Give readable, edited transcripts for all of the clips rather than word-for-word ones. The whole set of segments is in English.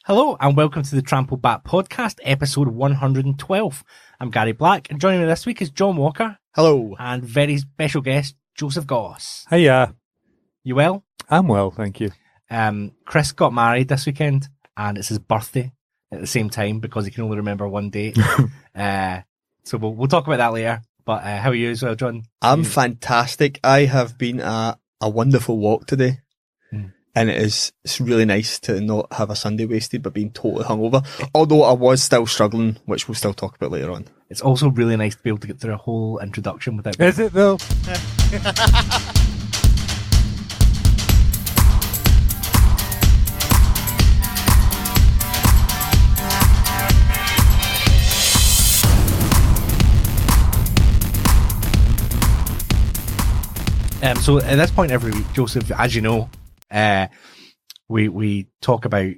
Hello and welcome to the Trampled Bat Podcast, episode 112. I'm Gary Black and joining me this week is John Walker. Hello. And very special guest, Joseph Goss. Hiya. You well? I'm well, thank you. Chris got married this weekend and it's his birthday at the same time because he can only remember one date. So we'll talk about that later. But how are you as well, John? I'm fantastic. I have been a wonderful walk today. And it's really nice to not have a Sunday wasted but being totally hungover. Although I was still struggling, which we'll still talk about later on. It's also really nice to be able to get through a whole introduction without... Is it though? So at this point every week, Joseph, as you know, we talk about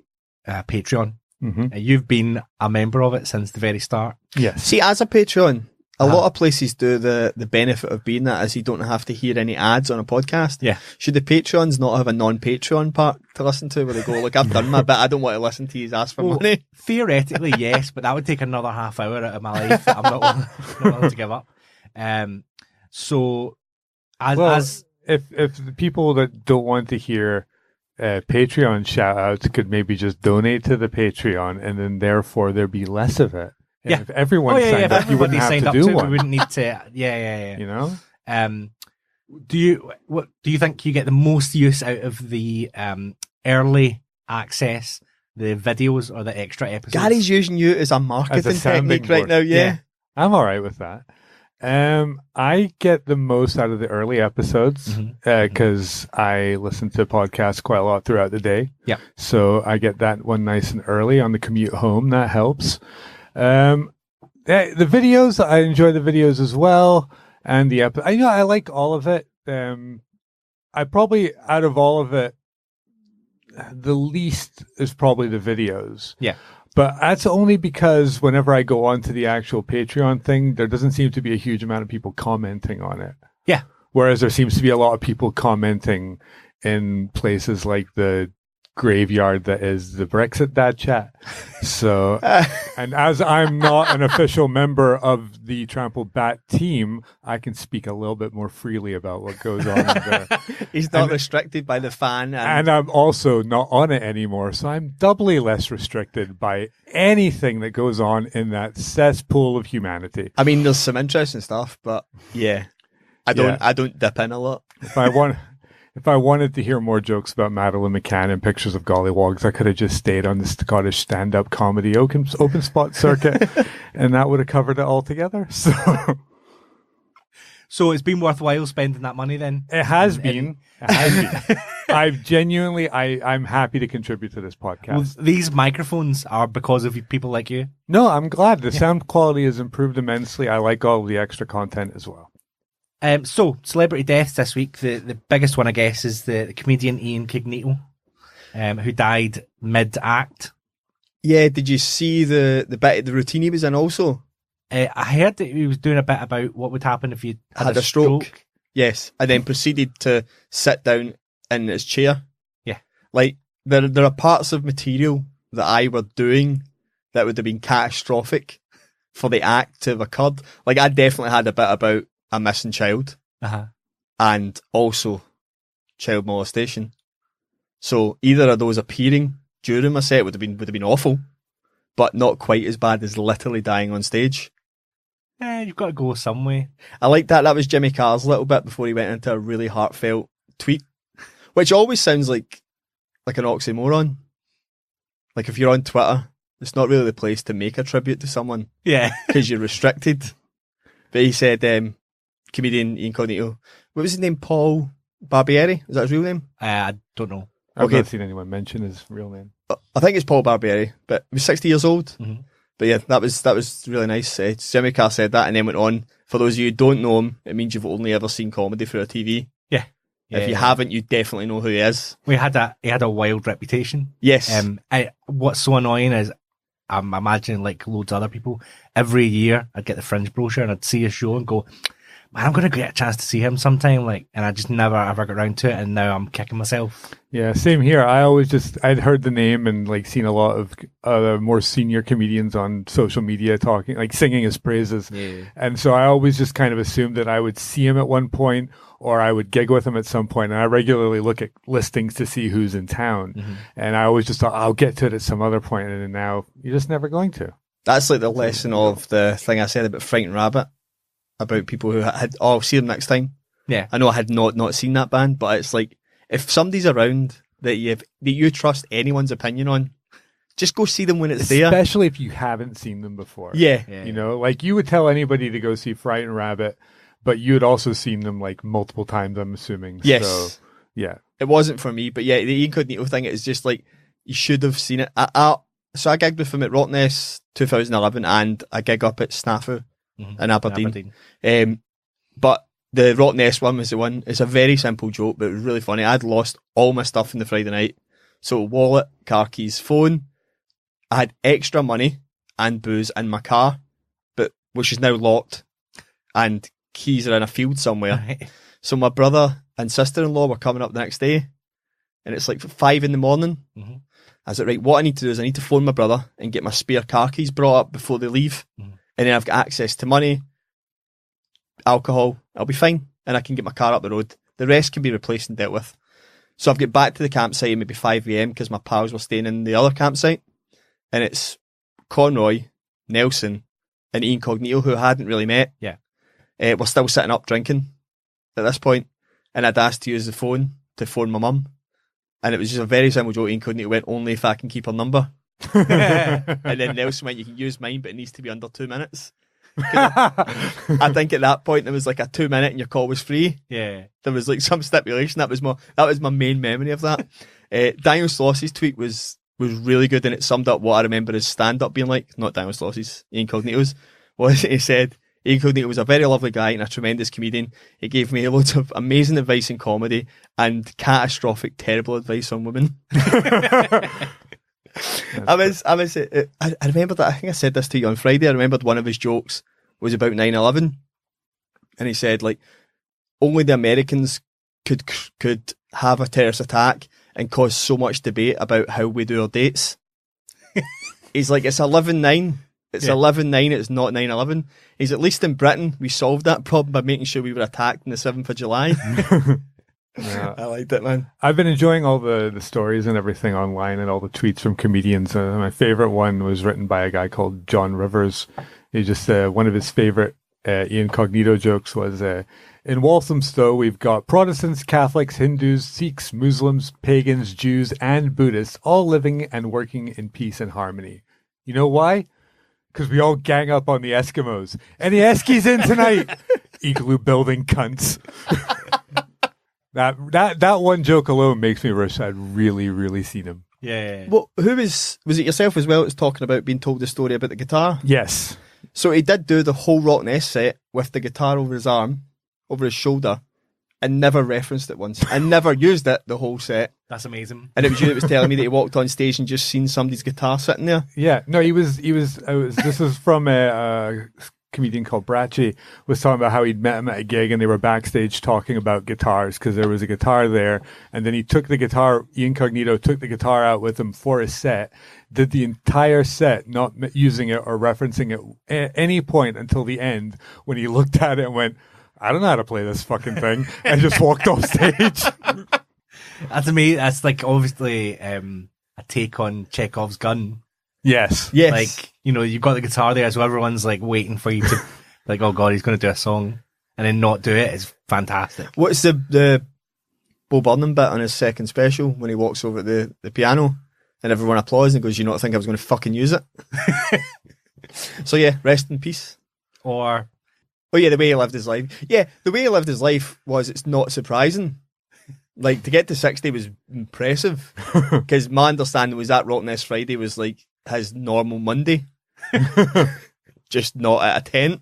Patreon. Mm-hmm. You've been a member of it since the very start. Yes. See, as a Patreon, a lot of places do the benefit of being that is you don't have to hear any ads on a podcast. Yeah. Should the Patreons not have a non-Patreon part to listen to where they go, look, I've done my bit, I don't want to listen to you ask for money? Theoretically, yes, but that would take another half hour out of my life that I'm not willing to give up. So as if the people that don't want to hear Patreon shout outs could maybe just donate to the Patreon and then therefore there'd be less of it. And if everyone signed up, you wouldn't have to do one. We wouldn't need to. Yeah. You know. Do you think you get the most use out of the early access, the videos or the extra episodes? Gary's using you as a marketing technique right now. Yeah. I'm all right with that. I get the most out of the early episodes because I listen to podcasts quite a lot throughout the day. Yeah. So I get that one nice and early on the commute home. That helps. The videos, I enjoy the videos as well. And I like all of it. I probably, out of all of it, the least is probably the videos. Yeah. But that's only because whenever I go on to the actual Patreon thing, there doesn't seem to be a huge amount of people commenting on it. Yeah. Whereas there seems to be a lot of people commenting in places like the graveyard that is the Brexit Dad Chat. So, and as I'm not an official member of the Trampled Bat team, I can speak a little bit more freely about what goes on there. He's not restricted by the fan. And I'm also not on it anymore, so I'm doubly less restricted by anything that goes on in that cesspool of humanity. I mean, there's some interesting stuff, but yeah, I don't dip in a lot. If I wanted to hear more jokes about Madeline McCann and pictures of gollywogs, I could have just stayed on the Scottish stand-up comedy open spot circuit, and that would have covered it altogether. So it's been worthwhile spending that money then? It has been. I'm happy to contribute to this podcast. Well, these microphones are because of people like you? No, I'm glad. The sound quality has improved immensely. I like all of the extra content as well. So, celebrity deaths this week. The biggest one, I guess, is the comedian Ian Cognito, who died mid-act. Yeah, did you see the bit of the routine he was in also? I heard that he was doing a bit about what would happen if you had a stroke. Yes, and then proceeded to sit down in his chair. Yeah. Like, there are parts of material that I were doing that would have been catastrophic for the act to have occurred. Like, I definitely had a bit about a missing child, and also child molestation. So either of those appearing during my set would have been awful, but not quite as bad as literally dying on stage. You've got to go some way. I like that. That was Jimmy Carr's little bit before he went into a really heartfelt tweet, which always sounds like an oxymoron. Like if you're on Twitter, it's not really the place to make a tribute to someone. Yeah, because you're restricted. But he said, comedian Ian Cognito. What was his name? Paul Barbieri? Is that his real name? I don't know. I've not seen anyone mention his real name. I think it's Paul Barbieri, but he was 60 years old. Mm-hmm. But yeah, that was really nice. Jimmy Carr said that and then went on. For those of you who don't know him, it means you've only ever seen comedy through a TV. Yeah. If you haven't, you definitely know who he is. He had a wild reputation. Yes. What's so annoying is I'm imagining like loads of other people, every year I'd get the Fringe brochure and I'd see a show and go, man, I'm going to get a chance to see him sometime, like, and I just never ever got around to it, and now I'm kicking myself. Yeah, same here. I'd heard the name and like seen a lot of more senior comedians on social media talking, like singing his praises. Yeah. And so I always just kind of assumed that I would see him at one point or I would gig with him at some point. And I regularly look at listings to see who's in town. Mm-hmm. And I always just thought, I'll get to it at some other point. And now you're just never going to. That's like the lesson of the thing I said about Frightened Rabbit, about people who had, oh, I'll see them next time. Yeah. I know I had not seen that band, but it's like, if somebody's around that you trust anyone's opinion on, just go see them when it's there. Especially if you haven't seen them before. Yeah. You know, like you would tell anybody to go see Frightened Rabbit, but you had also seen them like multiple times, I'm assuming. Yes. So, yeah. It wasn't for me, but yeah, the Incognito thing is just like, you should have seen it. So I gigged with him at Rottnest 2011 and I gig up at Snafu in Aberdeen. But the Rottnest one was the one. It's a very simple joke, but it was really funny. I'd lost all my stuff in the Friday night. So wallet, car keys, phone. I had extra money and booze in my car, but which is now locked, and keys are in a field somewhere. Right. So my brother and sister-in-law were coming up the next day, and it's like 5 a.m. Mm-hmm. I was like, right, what I need to do is I need to phone my brother and get my spare car keys brought up before they leave, and then I've got access to money, alcohol, I'll be fine, and I can get my car up the road. The rest can be replaced and dealt with. So I've got back to the campsite at maybe 5 a.m. because my pals were staying in the other campsite, and it's Conroy, Nelson, and Incognito, who I hadn't really met. Yeah. We're still sitting up drinking at this point, and I'd asked to use the phone to phone my mum, and it was just a very simple joke. Incognito went, only if I can keep her number. And then Nelson went, you can use mine, but it needs to be under 2 minutes. I think at that point there was like a 2 minute and your call was free. Yeah. There was like some stipulation. That was my main memory of that. Daniel Sloss's tweet was really good, and it summed up what I remember his stand-up being like. Not Daniel Sloss's, Incognito's. He said, Incognito was a very lovely guy and a tremendous comedian. He gave me loads of amazing advice in comedy and catastrophic, terrible advice on women. I remember that. I think I said this to you on Friday. I remembered one of his jokes was about 9/11, and he said like only the Americans could have a terrorist attack and cause so much debate about how we do our dates. He's like, it's 11/9. It's 11/9. It's not 9/11. He's at least in Britain we solved that problem by making sure we were attacked on the 7th of July. Yeah. I liked it, man. I've been enjoying all the stories and everything online and all the tweets from comedians. My favorite one was written by a guy called John Rivers. He just one of his favorite Incognito jokes was in Walthamstow we've got Protestants, Catholics, Hindus, Sikhs, Muslims, pagans, Jews, and Buddhists all living and working in peace and harmony. You know why? Because we all gang up on the Eskimos. Any Eskies in tonight? Igloo building cunts. That one joke alone makes me wish I'd really seen him. Yeah. Well, who was it yourself as well that was talking about being told the story about the guitar? Yes. So he did do the whole Rottnest set with the guitar over his arm, over his shoulder, and never referenced it once. And never used it the whole set. That's amazing. And it was you that was telling me that he walked on stage and just seen somebody's guitar sitting there. Yeah. No, this was from a comedian called Bracci was talking about how he'd met him at a gig and they were backstage talking about guitars because there was a guitar there, and then Incognito took the guitar out with him for his set, did the entire set not using it or referencing it at any point until the end when he looked at it and went, I don't know how to play this fucking thing, and just walked off stage. That's amazing. That's like obviously a take on Chekhov's gun. Yes. Like, you know, you've got the guitar there, so everyone's like waiting for you to, like, oh god, he's going to do a song, and then not do it is fantastic. What's the Bo Burnham bit on his second special when he walks over to the piano and everyone applauds and goes, "You not think I was going to fucking use it?" So yeah, rest in peace. Or, oh yeah, the way he lived his life. Yeah, the way he lived his life was, it's not surprising. Like, to get to 60 was impressive, because my understanding was that Rottnest Friday was like his normal Monday, just not at a tent.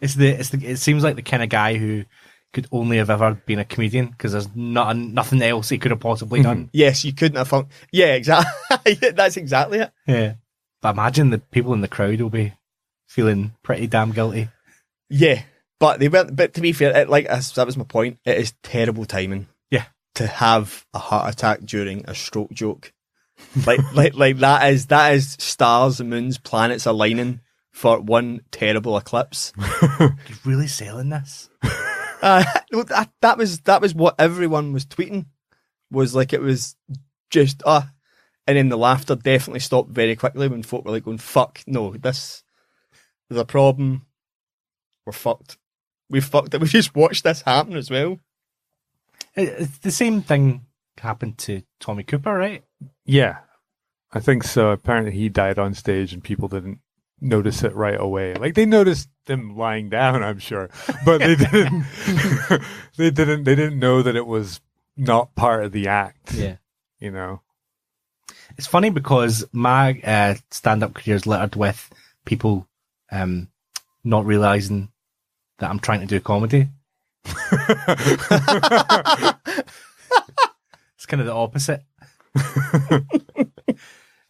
It seems like the kind of guy who could only have ever been a comedian, because there's nothing else he could have possibly done. Yes, you couldn't have yeah, exactly. That's exactly it. Yeah, but imagine the people in the crowd will be feeling pretty damn guilty. Yeah, But they weren't. But to be fair, that was my point. It is terrible timing. Yeah. To have a heart attack during a stroke joke, like that is stars and moons, planets aligning for one terrible eclipse. You're really selling this. That was what everyone was tweeting. Was like it was just and then the laughter definitely stopped very quickly when folk were like going, "Fuck no, this is a problem. We're fucked. We fucked it. We just watched this happen as well." It's the same thing happened to Tommy Cooper, right? Yeah, I think so. Apparently he died on stage and people didn't notice it right away. Like they noticed him lying down, I'm sure, but they didn't. They didn't know that it was not part of the act. Yeah, you know. It's funny because my stand-up career is littered with people not realizing that I'm trying to do comedy. It's kind of the opposite.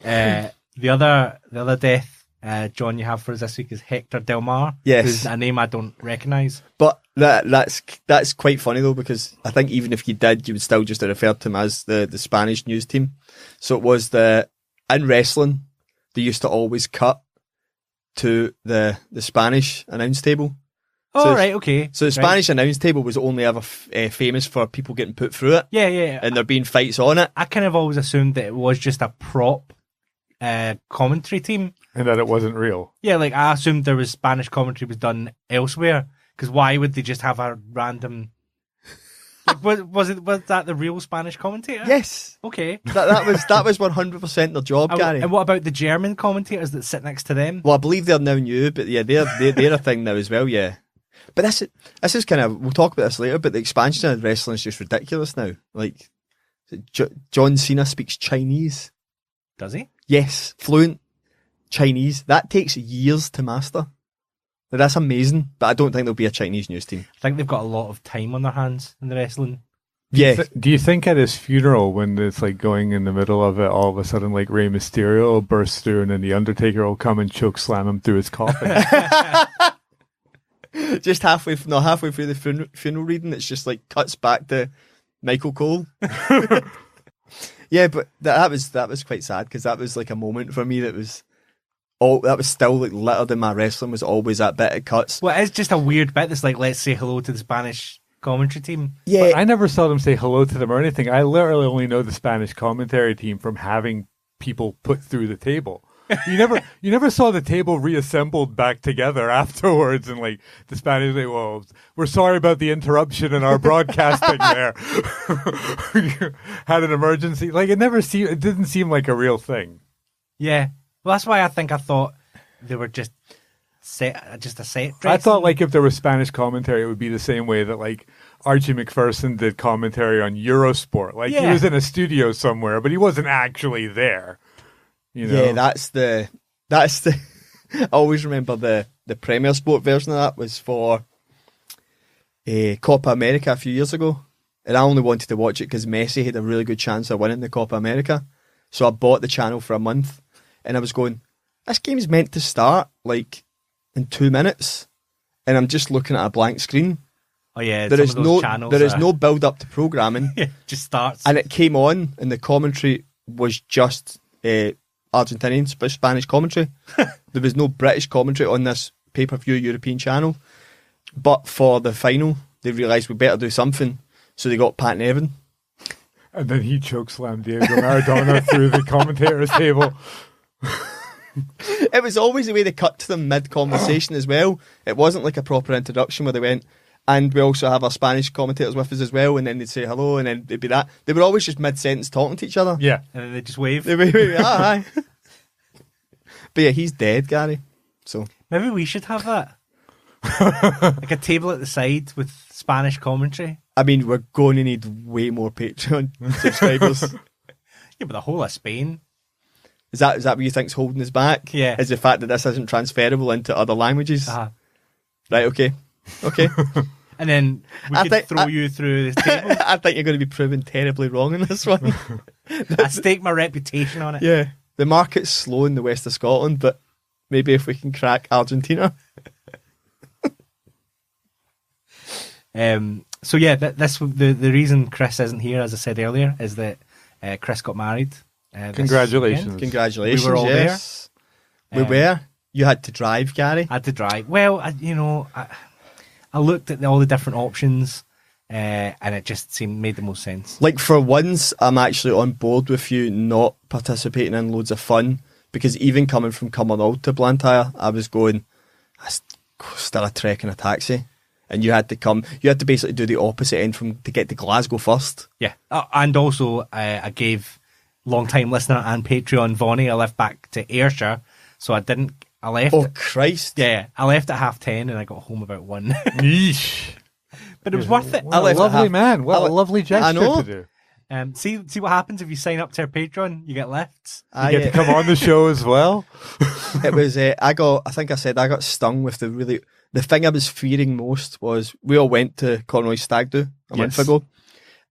The other death, John, you have for us this week is Hector Del Mar. Yes, who's a name I don't recognise. But that's quite funny though, because I think even if you did, you would still just refer to him as the Spanish news team. So it was in wrestling, they used to always cut to the Spanish announce table. Oh, right, okay. So the Spanish announce table was only ever famous for people getting put through it. Yeah. And there being fights on it. I kind of always assumed that it was just a prop commentary team. And that it wasn't real. Yeah, like I assumed there was Spanish commentary was done elsewhere. Because why would they just have a random... Like, was that the real Spanish commentator? Yes. Okay. That was 100% their job, Gary. And what about the German commentators that sit next to them? Well, I believe they're now new, but yeah, they're a thing now as well, yeah. But this is kind of, we'll talk about this later, but the expansion of wrestling is just ridiculous now. Like, John Cena speaks Chinese. Does he? Yes, fluent Chinese. That takes years to master. Like, that's amazing, but I don't think there'll be a Chinese news team. I think they've got a lot of time on their hands in the wrestling. Yeah. Do you think at his funeral, when it's like going in the middle of it, all of a sudden like Rey Mysterio will burst through and then the Undertaker will come and choke slam him through his coffin? Just halfway through the funeral reading, it's just like cuts back to Michael Cole. Yeah, but that was quite sad, because that was like a moment for me that was still like littered in my wrestling, was always that bit of cuts. Well, it's just a weird bit that's like, let's say hello to the Spanish commentary team. Yeah, but I never saw them say hello to them or anything. I literally only know the Spanish commentary team from having people put through the table. You never saw the table reassembled back together afterwards, and like the Spanish say, "Well, we're sorry about the interruption in our broadcasting there. Had an emergency." Like it didn't seem like a real thing. Yeah, well, that's why I thought they were just a set dressing. I thought like if there was Spanish commentary, it would be the same way that like Archie McPherson did commentary on Eurosport. Like he was in a studio somewhere, but he wasn't actually there. You know? Yeah, that's the. I always remember the Premier Sport version of that was for Copa America a few years ago, and I only wanted to watch it because Messi had a really good chance of winning the Copa America, so I bought the channel for a month, and I was going, this game's meant to start like in 2 minutes, and I'm just looking at a blank screen. Oh yeah, there is no build up to programming. Yeah, just starts, and it came on, and the commentary was just Argentinian Spanish commentary. There was no British commentary on this pay-per-view European channel. But for the final, they realised we better do something, so they got Pat Nevin. And then he chokeslammed Diego Maradona through the commentator's table. It was always the way they cut to them mid-conversation as well. It wasn't like a proper introduction where they went, and we also have our Spanish commentators with us as well, and then they'd say hello, and then it'd be that. They were always just mid-sentence talking to each other. Yeah. And then they just wave. They wave, aye. But yeah, he's dead, Gary. So maybe we should have that. Like a table at the side with Spanish commentary. I mean, we're going to need way more Patreon subscribers. Yeah, but the whole of Spain. Is that what you think's holding us back? Yeah. Is the fact that this isn't transferable into other languages? Right, okay. And then we could throw you through this table. I think you're going to be proven terribly wrong in this one. I stake my reputation on it. Yeah. The market's slow in the west of Scotland, but maybe if we can crack Argentina. So yeah, the reason Chris isn't here, as I said earlier, is that Chris got married. Congratulations. Congratulations. We were all yes. there. We were. You had to drive, Gary. I had to drive. Well, I looked at all the different options, and it just made the most sense. Like, for once, I'm actually on board with you not participating in loads of fun, because even coming from Cumbernauld to Blantyre, I was going, that's still a trek in a taxi. And you had to basically do the opposite end to get to Glasgow first. Yeah. And also, I gave long-time listener and Patreon Vonnie a lift back to Ayrshire, so I left. Oh, Christ. Yeah, I left at 10:30 and I got home about 1. Yeesh. But it was worth it. What a lovely man. What a lovely gesture I know. to do. See what happens if you sign up to our Patreon. You get lifts. You get to come on the show as well. It was. I got stung with the thing I was fearing most was we all went to Conroy's stag do a month ago,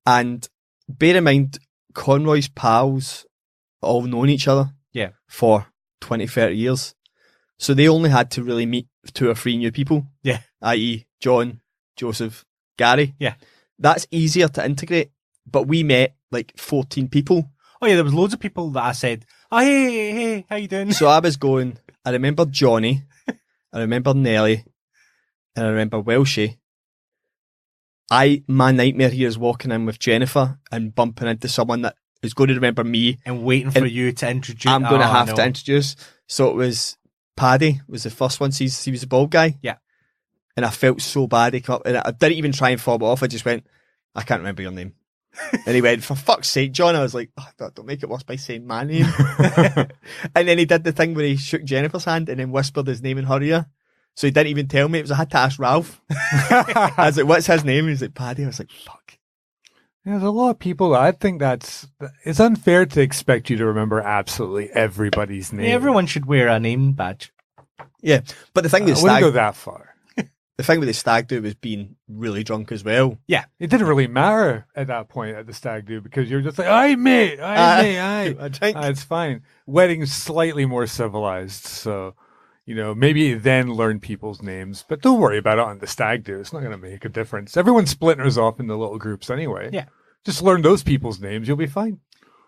and bear in mind Conroy's pals all known each other for 20, 30 years, so they only had to really meet 2 or 3 new people, i.e. John, Joseph, Gary. That's easier to integrate, but we met like 14 people. Oh yeah, there was loads of people that I said, oh hey, how you doing? So I was going, I remember Johnny, I remember Nelly, and I remember Welshie. My nightmare here is walking in with Jennifer and bumping into someone that is going to remember me and waiting for you to introduce. I'm going to have to introduce. So it was Paddy was the first one. He was the bald guy. Yeah. And I felt so bad. He come up, and I didn't even try and fob it off. I just went, I can't remember your name. And he went, for fuck's sake, John. I was like, don't make it worse by saying my name. And then he did the thing where he shook Jennifer's hand and then whispered his name in her ear. So he didn't even tell me. I had to ask Ralph. I was like, what's his name? He was like, Paddy. I was like, fuck. There's a lot of people. I think it's unfair to expect you to remember absolutely everybody's name. Yeah, everyone should wear a name badge. Yeah, but the thing with I wouldn't go that far. The thing with the stag do was being really drunk as well. Yeah, it didn't really matter at that point at the stag do because you're just like, aye mate, it's fine. Wedding's slightly more civilized, so maybe then learn people's names, but don't worry about it on the stag do. It's not going to make a difference. Everyone splinters off into little groups anyway. Yeah, just learn those people's names, you'll be fine.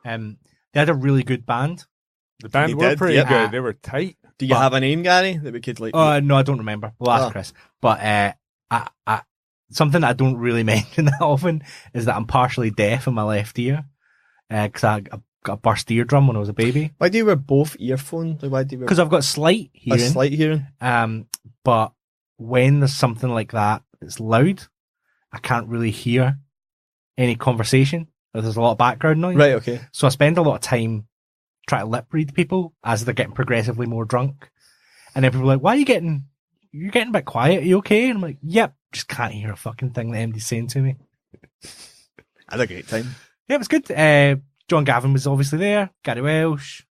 They had a really good band. The band were pretty good. They were tight. Do you have a name, Gary, that we could like? No, I don't remember. We'll ask Chris. But I something that I don't really mention that often is that I'm partially deaf in my left ear because I got a burst eardrum when I was a baby. Why do you wear both earphones? Like, because I've got slight hearing. A slight hearing. But when there's something like that that's loud, I can't really hear any conversation. There's a lot of background noise. Right. Okay. So I spend a lot of time trying to lip read people as they're getting progressively more drunk, and then people are like, you're getting a bit quiet, are you okay? And I'm like, yep, just can't hear a fucking thing that MD's saying to me. I had a great time. Yeah, it was good. John Gavin was obviously there, Gary Welsh,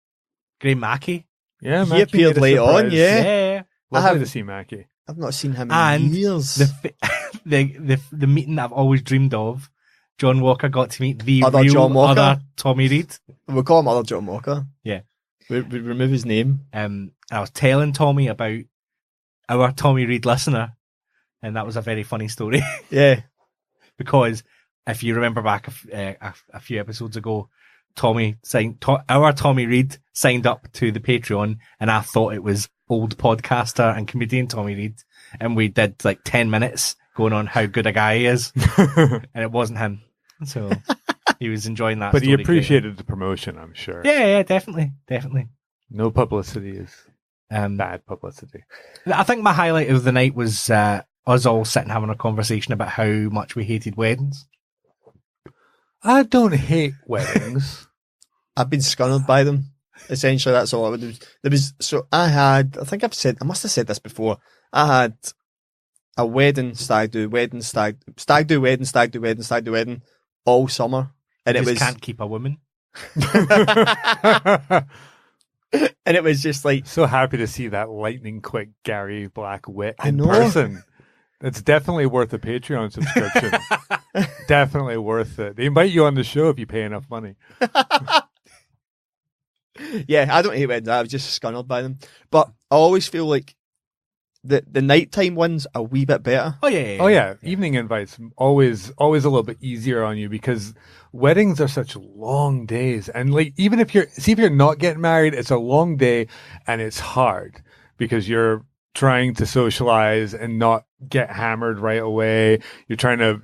Graham Mackey. Yeah, he appeared late on, yeah. Lovely to see Mackey. I've not seen him in years. The meeting I've always dreamed of, John Walker got to meet the other real John Walker. Other Tommy Reid. We'll call him other John Walker. Yeah. We remove his name. And I was telling Tommy about our Tommy Reid listener, and that was a very funny story. Yeah. Because if you remember back a few episodes ago, our Tommy Reid signed up to the Patreon, and I thought it was old podcaster and comedian Tommy Reid, and we did like 10 minutes going on how good a guy he is, and it wasn't him. So he was enjoying that. But he appreciated the promotion, I'm sure. Yeah, definitely. No publicity is bad publicity. I think my highlight of the night was us all sitting having a conversation about how much we hated weddings. I don't hate weddings. I've been scunnered by them. Essentially, that's all I would do. I must have said this before. I had a wedding, stag do, wedding, stag do, wedding, stag do, wedding, stag do, wedding all summer. And you can't keep a woman. And it was just like... So happy to see that lightning quick Gary Black wit in person. It's definitely worth a Patreon subscription. Definitely worth it. They invite you on the show if you pay enough money. Yeah, I don't hate weddings. I was just scunnered by them. But I always feel like the nighttime ones a wee bit better. Oh yeah. Oh yeah, evening invites always a little bit easier on you because weddings are such long days, and like even if you're not getting married, it's a long day and it's hard because you're trying to socialize and not get hammered right away. You're trying to,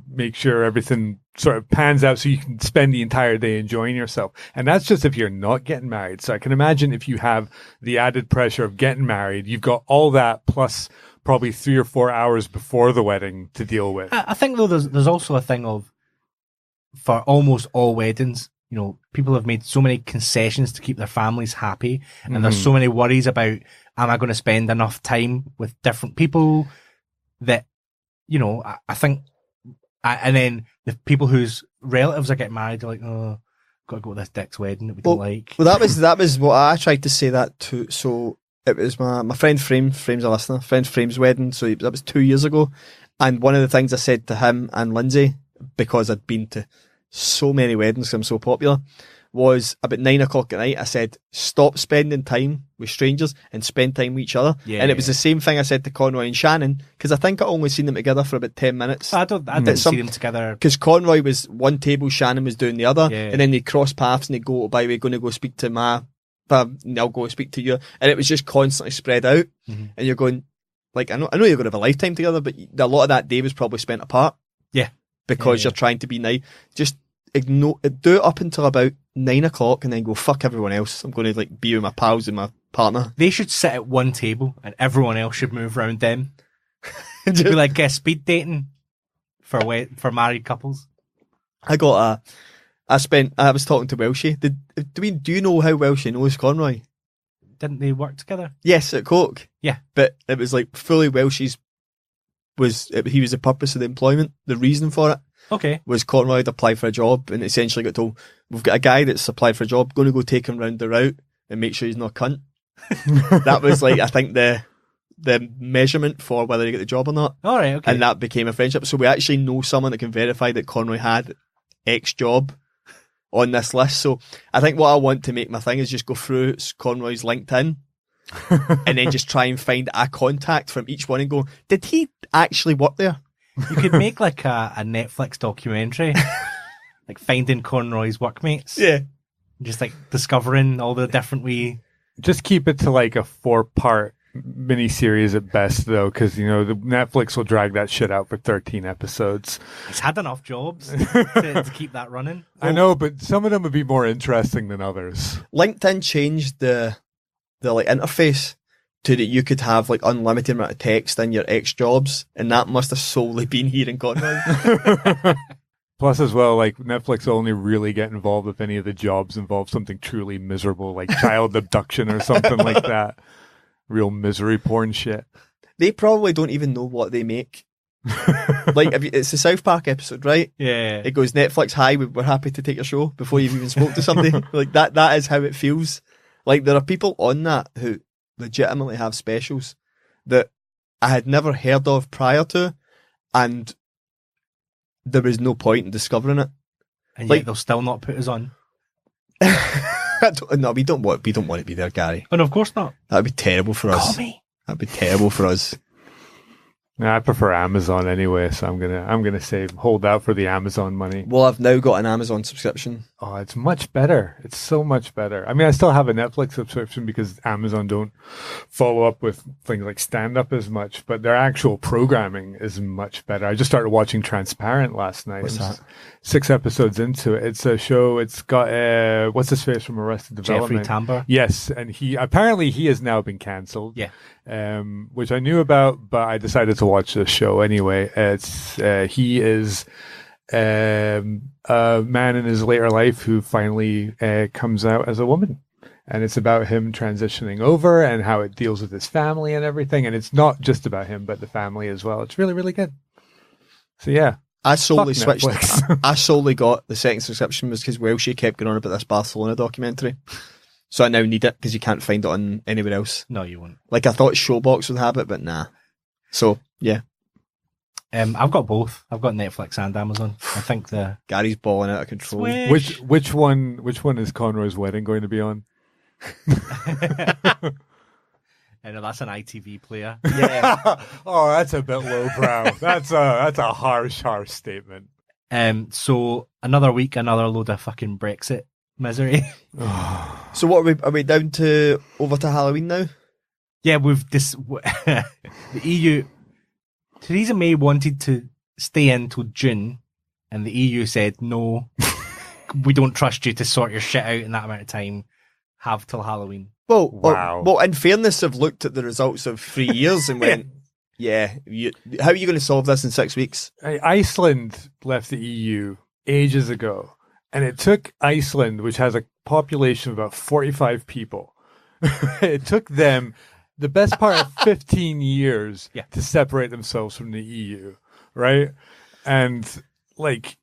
make sure everything sort of pans out so you can spend the entire day enjoying yourself. And that's just if you're not getting married. So I can imagine if you have the added pressure of getting married, you've got all that plus probably 3 or 4 hours before the wedding to deal with. I think though there's also a thing of, for almost all weddings, people have made so many concessions to keep their families happy, and there's so many worries about, am I going to spend enough time with different people that, I think, and then the people whose relatives are getting married are like, oh, got to go to this dick's wedding that we don't like. Well, that was what I tried to say that too. So it was my friend Frame's a listener, friend Frame's wedding. So that was 2 years ago. And one of the things I said to him and Lindsay, because I'd been to so many weddings because I'm so popular, was about 9 o'clock at night. I said, stop spending time with strangers and spend time with each other. Yeah, and it was the same thing I said to Conroy and Shannon, because I think I only seen them together for about 10 minutes. I didn't see them together. Because Conroy was one table, Shannon was doing the other, and then they'd cross paths and they'd go, by the way, going to go speak to I'll go speak to you. And it was just constantly spread out. And you're going, like, I know you're going to have a lifetime together, but a lot of that day was probably spent apart. Yeah. Because you're trying to be nice. Just do it up until about 9 o'clock and then go fuck everyone else. I'm going to be with my pals and my partner. They should sit at one table and everyone else should move around them. Just be like speed dating for married couples. I was talking to Welshie. Do you know how Welshie knows Conroy? Didn't they work together? Yes, at Coke. Yeah. But it was fully Welshie's he was the purpose of the employment, the reason for it. Okay. Was Conroy had applied for a job and essentially got told, we've got a guy that's applied for a job, going to go take him round the route and make sure he's not a cunt. That was I think the measurement for whether he got the job or not. All right, okay. And that became a friendship. So we actually know someone that can verify that Conroy had X job on this list. So I think what I want to make my thing is just go through Conroy's LinkedIn and then just try and find a contact from each one and go, did he actually work there? You could make a Netflix documentary, finding Conroy's workmates. Yeah. Just discovering all the different Just keep it to a 4-part miniseries at best, though, because the Netflix will drag that shit out for 13 episodes. He's had enough jobs to keep that running. I know, but some of them would be more interesting than others. LinkedIn changed the interface to that you could have unlimited amount of text in your X jobs, and that must have solely been here in Conroy. Plus, as well, Netflix will only really get involved if any of the jobs involve something truly miserable, like child abduction or something like that. Real misery porn shit. They probably don't even know what they make. It's the South Park episode, right? Yeah. It goes, Netflix, hi, we're happy to take your show before you've even spoke to somebody. That is how it feels. There are people on that who legitimately have specials that I had never heard of prior to, and there was no point in discovering it. And yet they'll still not put us on. No, we don't want to be there, Gary. Oh, no, of course not. That'd be terrible for us. Call me. That'd be terrible for us. I prefer Amazon anyway, so I'm gonna hold out for the Amazon money. Well, I've now got an Amazon subscription. Oh, it's much better. It's so much better. I mean, I still have a Netflix subscription because Amazon don't follow up with things like stand-up as much, but their actual programming is much better. I just started watching Transparent last night. What's that? 6 episodes into it. It's a show. It's got what's his face from Arrested Development? Jeffrey Tambor. Yes, and he has now been cancelled. Yeah. Which I knew about, but I decided to watch this show anyway. He is a man in his later life who finally comes out as a woman, and it's about him transitioning over and how it deals with his family and everything. And it's not just about him, but the family as well. It's really, really good. So yeah. I solely switched. I solely got the second subscription was because Welshie kept going on about this Barcelona documentary. So I now need it because you can't find it on anywhere else. No, you won't. I thought Showbox would have it, but nah. So yeah. I've got both. I've got Netflix and Amazon. I think Gary's balling out of control. Swish. Which one is Conroy's wedding going to be on? I know that's an ITV player. Yeah. Oh, that's a bit lowbrow. That's a harsh statement. So another week, another load of fucking Brexit misery. So what are we down to over to Halloween now? Yeah, the EU. Theresa May wanted to stay in till June, and the EU said no. We don't trust you to sort your shit out in that amount of time. Have till Halloween. Well, wow. Well, in fairness, I've looked at the results of 3 years and went, yeah, how are you going to solve this in 6 weeks? Iceland left the EU ages ago, and it took Iceland, which has a population of about 45 people, it took them the best part of 15 years to separate themselves from the EU, right? And like,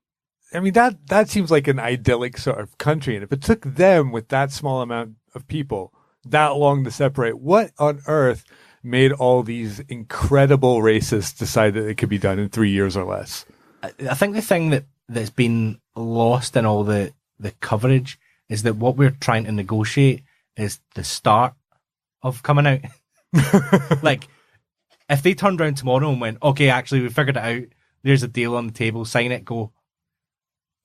I mean, that seems like an idyllic sort of country. And if it took them with that small amount of people that long to separate, what on earth made all these incredible racists decide that it could be done in 3 years or less? I think the thing that's been lost in all the coverage is that what we're trying to negotiate is the start of coming out. Like, if they turned around tomorrow and went, okay, actually, we figured it out, there's a deal on the table, sign it, go.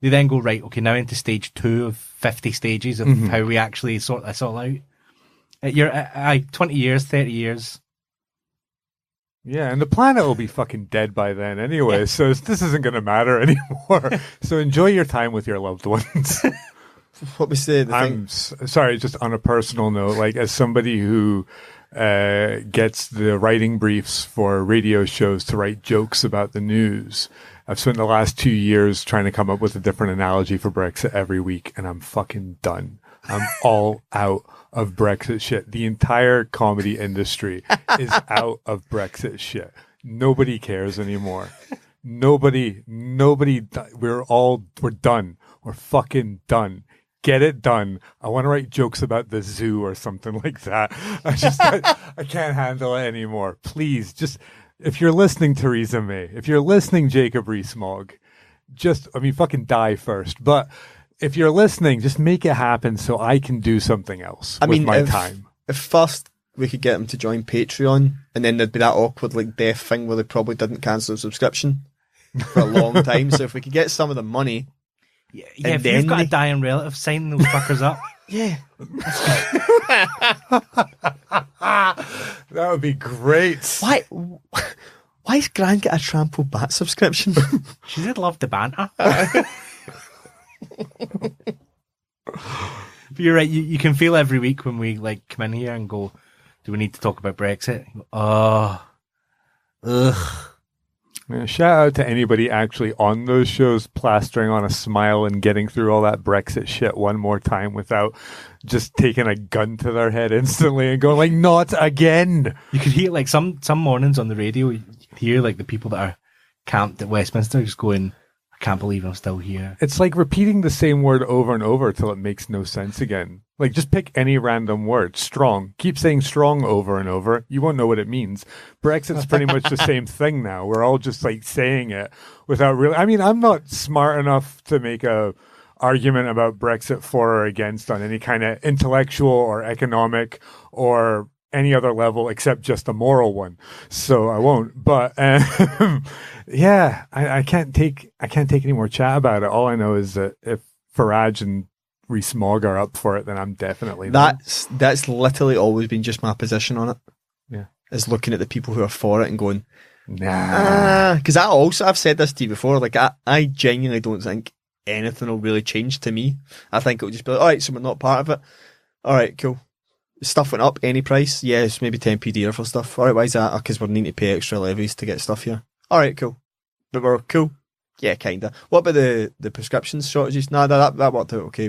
They then go, right, okay, now into stage 2 of 50 stages of how we actually sort this all out. You're 20 years, 30 years. Yeah, and the planet will be fucking dead by then anyway, so this isn't going to matter anymore. So enjoy your time with your loved ones. What was the I'm thing? Sorry, just on a personal note, like as somebody who gets the writing briefs for radio shows to write jokes about the news, I've spent the last 2 years trying to come up with a different analogy for Brexit every week, and I'm fucking done. I'm all out of Brexit shit. The entire comedy industry is out of Brexit shit. Nobody cares anymore. Nobody, we're done. We're fucking done. Get it done. I want to write jokes about the zoo or something like that. I can't handle it anymore. Please, just, if you're listening, Theresa May, if you're listening, Jacob Rees-Mogg, fucking die first. But if you're listening, just make it happen so I can do something else with my time. If first we could get them to join Patreon, and then there'd be that awkward like death thing where they probably didn't cancel the subscription for a long time. So if we could get some of the money. Yeah, if you've got a dying relative, sign those fuckers up. Yeah. That would be great. Why's Gran get a Trample Bat subscription? She did love the banter. But you're right, you can feel every week when we like come in here and go, do we need to talk about Brexit? Oh, ugh. Yeah, shout out to anybody actually on those shows plastering on a smile and getting through all that Brexit shit one more time without just taking a gun to their head instantly and going like, not again. You could hear like some mornings on the radio, you could hear like the people that are camped at Westminster just going, I can't believe I'm still here. It's like repeating the same word over and over till it makes no sense again. Like, just pick any random word. Strong. Keep saying strong over and over. You won't know what it means. Brexit's pretty much the same thing now. We're all just like saying it without really. I mean, I'm not smart enough to make a argument about Brexit for or against on any kind of intellectual or economic or any other level except just a moral one. So I won't. But yeah, I can't take any more chat about it. All I know is that if Farage and Rees-Mogg are up for it, then I'm definitely not. That's literally always been just my position on it. Yeah, is looking at the people who are for it and going, nah. Because I've said this to you before. Like I genuinely don't think anything will really change to me. I think it'll just be like, all right, so we're not part of it. All right, cool. Stuff went up any price. Yes, maybe 10p dearer for stuff. All right, why is that? Because we're needing to pay extra levies to get stuff here. All right, cool. But we're cool. Yeah, kinda. What about the prescription shortages? Nah, that worked out okay.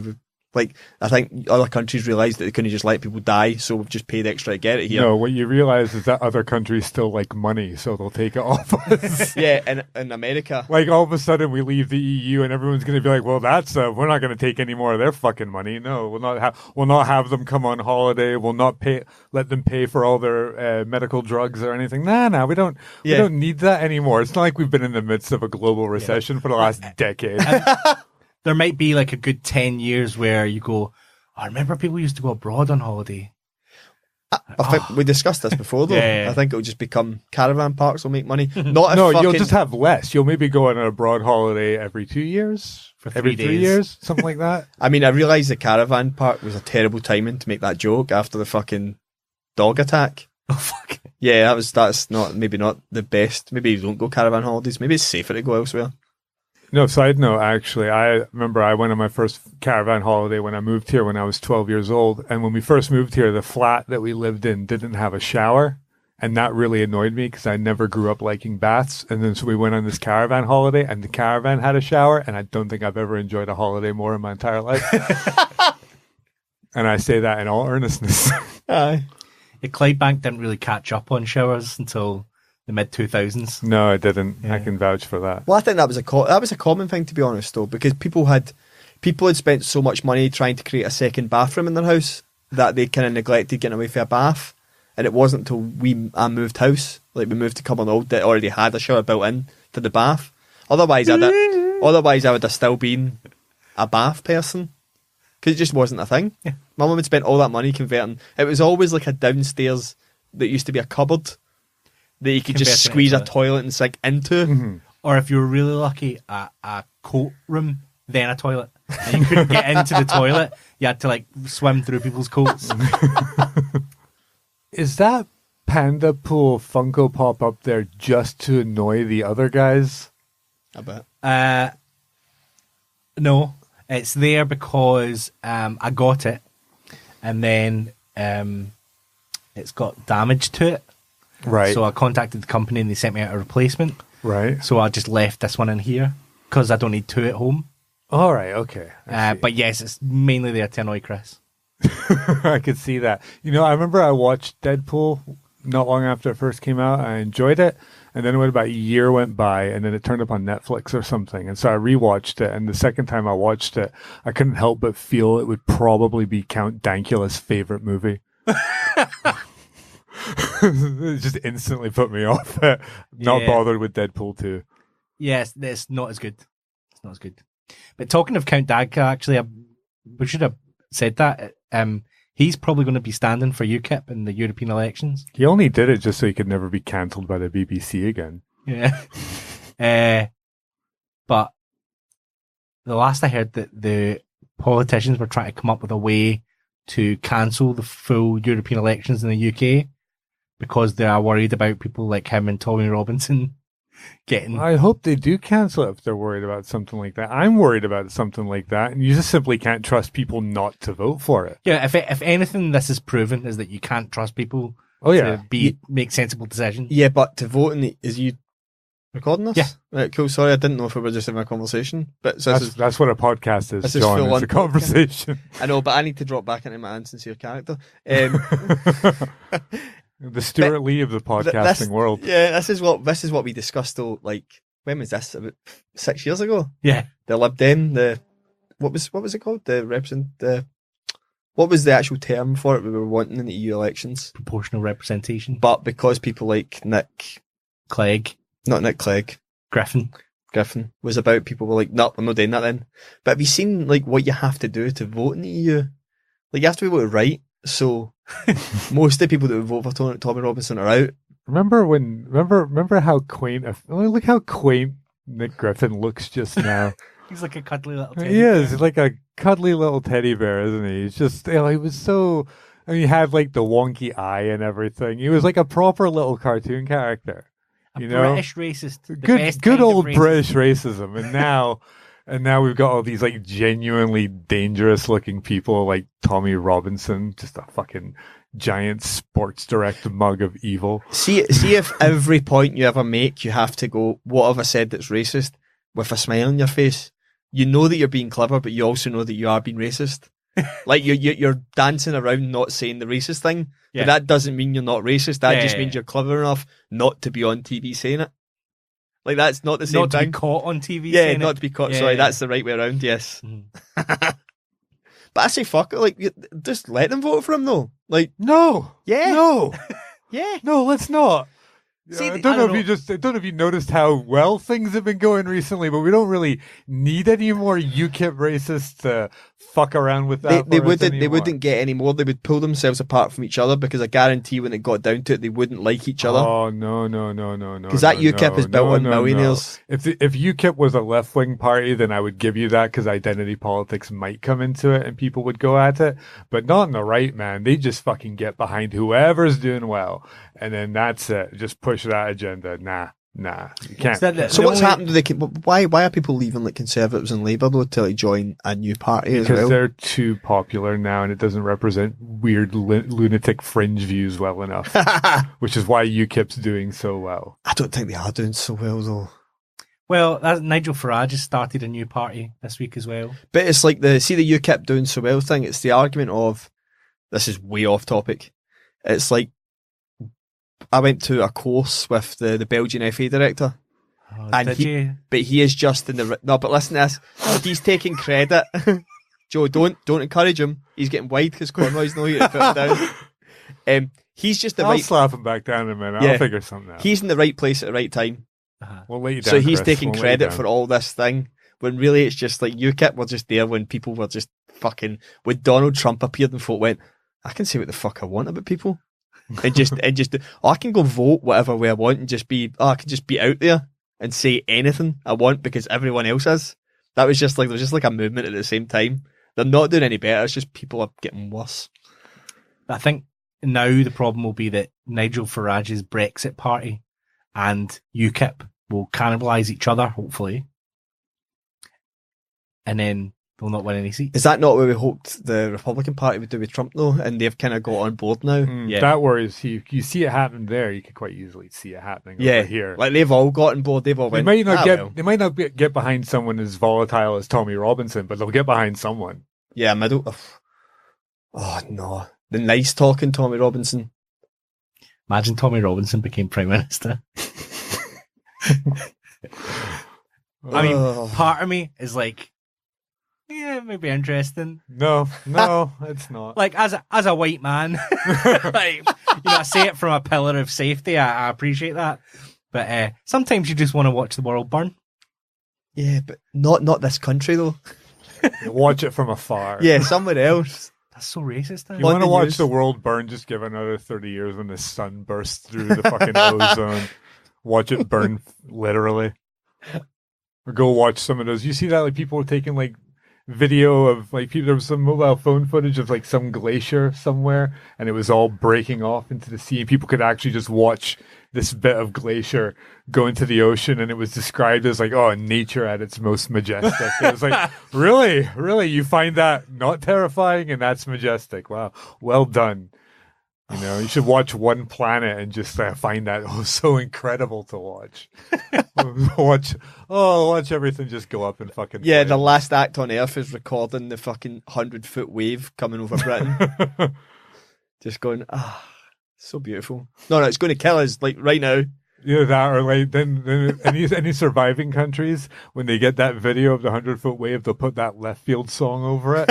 I think other countries realised that they couldn't just let people die, so we've just paid extra to get it here. No, what you realise is that other countries still like money, so they'll take it off us. Yeah, in America. Like, all of a sudden we leave the EU and everyone's going to be like, well, that's, we're not going to take any more of their fucking money. No, we'll not have them come on holiday. We'll not let them pay for all their medical drugs or anything. Nah, we don't need that anymore. It's not like we've been in the midst of a global recession for the last decade. There might be like a good 10 years where you go, I remember people used to go abroad on holiday. I think we discussed this before, though. Yeah. I think it'll just become caravan parks will make money. Not if No, fucking... you'll just have less. You'll maybe go on a abroad holiday every 2 years, For every 3 3 days. years, something like that. I mean, I realised the caravan park was a terrible timing to make that joke after the fucking dog attack. Oh, fuck. Yeah, that's not the best. Maybe you don't go caravan holidays. Maybe it's safer to go elsewhere. No, side note, actually, I remember I went on my first caravan holiday when I moved here when I was 12 years old. And when we first moved here, the flat that we lived in didn't have a shower. And that really annoyed me because I never grew up liking baths. And then so we went on this caravan holiday and the caravan had a shower. And I don't think I've ever enjoyed a holiday more in my entire life. And I say that in all earnestness. Aye. Yeah, Clydebank didn't really catch up on showers until the mid-2000s. No, I didn't. Yeah. I can vouch for that. Well, I think that was a common thing, to be honest, though, because people had spent so much money trying to create a second bathroom in their house that they kind of neglected getting away for a bath. And it wasn't until I moved house, like we moved to Cumbernauld, that already had a shower built in to the bath. Otherwise, I would have still been a bath person because it just wasn't a thing. Yeah. My mum had spent all that money converting. It was always like a downstairs that used to be a cupboard that you could just Converting it squeeze a into toilet and sink into. Mm-hmm. Or if you were really lucky, a coat room, then a toilet. And you couldn't get into the toilet. You had to like swim through people's coats. Is that Panda Pool Funko Pop up there just to annoy the other guys? I bet. No, it's there because I got it and then it's got damage to it. Right. So I contacted the company and they sent me out a replacement. Right. So I just left this one in here because I don't need two at home. All right. Okay. I see. But yes, it's mainly there to annoy Chris. I could see that. You know, I remember I watched Deadpool not long after it first came out. I enjoyed it. And then about a year went by and then it turned up on Netflix or something. And so I rewatched it. And the second time I watched it, I couldn't help but feel it would probably be Count Dankula's favorite movie. It just instantly put me off. Not bothered with Deadpool 2. Yes, it's not as good. It's not as good. But talking of Count Dankula, actually, we should have said that. He's probably going to be standing for UKIP in the European elections. He only did it just so he could never be cancelled by the BBC again. Yeah. But the last I heard that the politicians were trying to come up with a way to cancel the full European elections in the UK because they are worried about people like him and Tommy Robinson getting... I hope they do cancel it if they're worried about something like that. I'm worried about something like that, and you just simply can't trust people not to vote for it. Yeah, if anything this is proven is that you can't trust people to make sensible decisions. Yeah, but to vote in the... Is you recording this? Yeah. Right, cool. Sorry, I didn't know if we were just having a conversation. But so that's what a podcast is, John. It's a conversation. I know, but I need to drop back into my insincere character. The Stuart Lee of the podcasting world. Yeah, this is what we discussed though. Like, when was this? About 6 years ago. Yeah, the Lib Dem. What was it called? What was the actual term for it we were wanting in the EU elections? Proportional representation. But because people like Nick Clegg, Griffin was about, people were like, no, I'm not doing that then. But have you seen like what you have to do to vote in the EU? Like, you have to be able to write. So most of the people that would vote for Tommy Robinson are out. Remember how quaint? Look how quaint Nick Griffin looks just now. He's like a cuddly little teddy He is bear. like a cuddly little teddy bear, isn't he? He's just, he was so. I mean, he had like the wonky eye and everything. He was like a proper little cartoon character. British racist. Good old British racism, and now we've got all these like genuinely dangerous looking people like Tommy Robinson, just a fucking giant Sports Direct mug of evil. See if every point you ever make, you have to go, what have I said that's racist, with a smile on your face. You know that you're being clever, but you also know that you are being racist. Like you're dancing around not saying the racist thing, but that doesn't mean you're not racist. That just means you're clever enough not to be on TV saying it. Like, that's not the same not to thing. be caught on TV. Yeah, not to be caught. Yeah, Sorry, that's the right way around. Yes. But I say fuck it. Like, just let them vote for him though. Like, no, yeah, no, yeah. no. Let's not. Yeah, I don't know if you noticed how well things have been going recently, but we don't really need any more UKIP racists to fuck around with that. They wouldn't get any more. They would pull themselves apart from each other because I guarantee when it got down to it, they wouldn't like each other. Oh no! Because that UKIP is built on millionaires. If UKIP was a left wing party, then I would give you that because identity politics might come into it and people would go at it, but not on the right, man. They just fucking get behind whoever's doing well, and then that's it. Just push that agenda. Nah, you can't. So what's happened? Why are people leaving like Conservatives and Labour though to like join a new party as well? Because they're too popular now, and it doesn't represent weird lunatic fringe views well enough. Which is why UKIP's doing so well. I don't think they are doing so well though. Well, Nigel Farage has started a new party this week as well. But it's like the UKIP doing so well thing. It's the argument of, this is way off topic. It's like, I went to a course with the Belgian FA director. Oh, and but he is just in the... No, but listen to this. He's taking credit. Joe, don't encourage him. He's getting wide because Conroy's not here to put him down. He's just I'll slap him back down in a minute. I'll figure something out. He's in the right place at the right time. We'll let you down, so he's Chris. taking credit for all this thing, when really it's just like UKIP were just there when people were just fucking... When Donald Trump appeared and folk went, I can say what the fuck I want about people. and just I can go vote whatever way I want and just be I can just be out there and say anything I want because everyone else is. That was just like, there was just like a movement at the same time. They're not doing any better, it's just people are getting worse. I think now the problem will be that Nigel Farage's Brexit party and UKIP will cannibalise each other, hopefully. And then they'll not win any seats. Is that not what we hoped the Republican Party would do with Trump, though? And they've kind of got on board now. Yeah. That worries you. You see it happen there, you could quite easily see it happening over here. Like they've all got on board. They've all went, they might not get behind someone as volatile as Tommy Robinson, but they'll get behind someone. Yeah, middle. Oh no, the nice talking Tommy Robinson. Imagine Tommy Robinson became Prime Minister. I mean, part of me is like, yeah, it may be interesting. No, it's not. Like, as a white man, like, I say it from a pillar of safety. I appreciate that. But sometimes you just want to watch the world burn. Yeah, but not this country, though. Watch it from afar. Yeah, somewhere else. That's so racist. You want to watch the world burn, just give another 30 years when the sun bursts through the fucking ozone. Watch it burn, literally. Or go watch some of those. You see that, like, people were taking, like, video of, like, people, there was some mobile phone footage of, like, some glacier somewhere, and it was all breaking off into the sea, and people could actually just watch this bit of glacier go into the ocean, and it was described as, like, oh, nature at its most majestic. It was like, really? You find that not terrifying, and that's majestic? Wow. Well done. You should watch One Planet and just find that so incredible to watch. watch everything just go up and fucking yeah, the last act on Earth is recording the fucking 100-foot wave coming over Britain. Just going, so beautiful. No, it's going to kill us, like, right now. Yeah, that, or like then any surviving countries, when they get that video of the 100-foot wave, they'll put that Left Field song over it,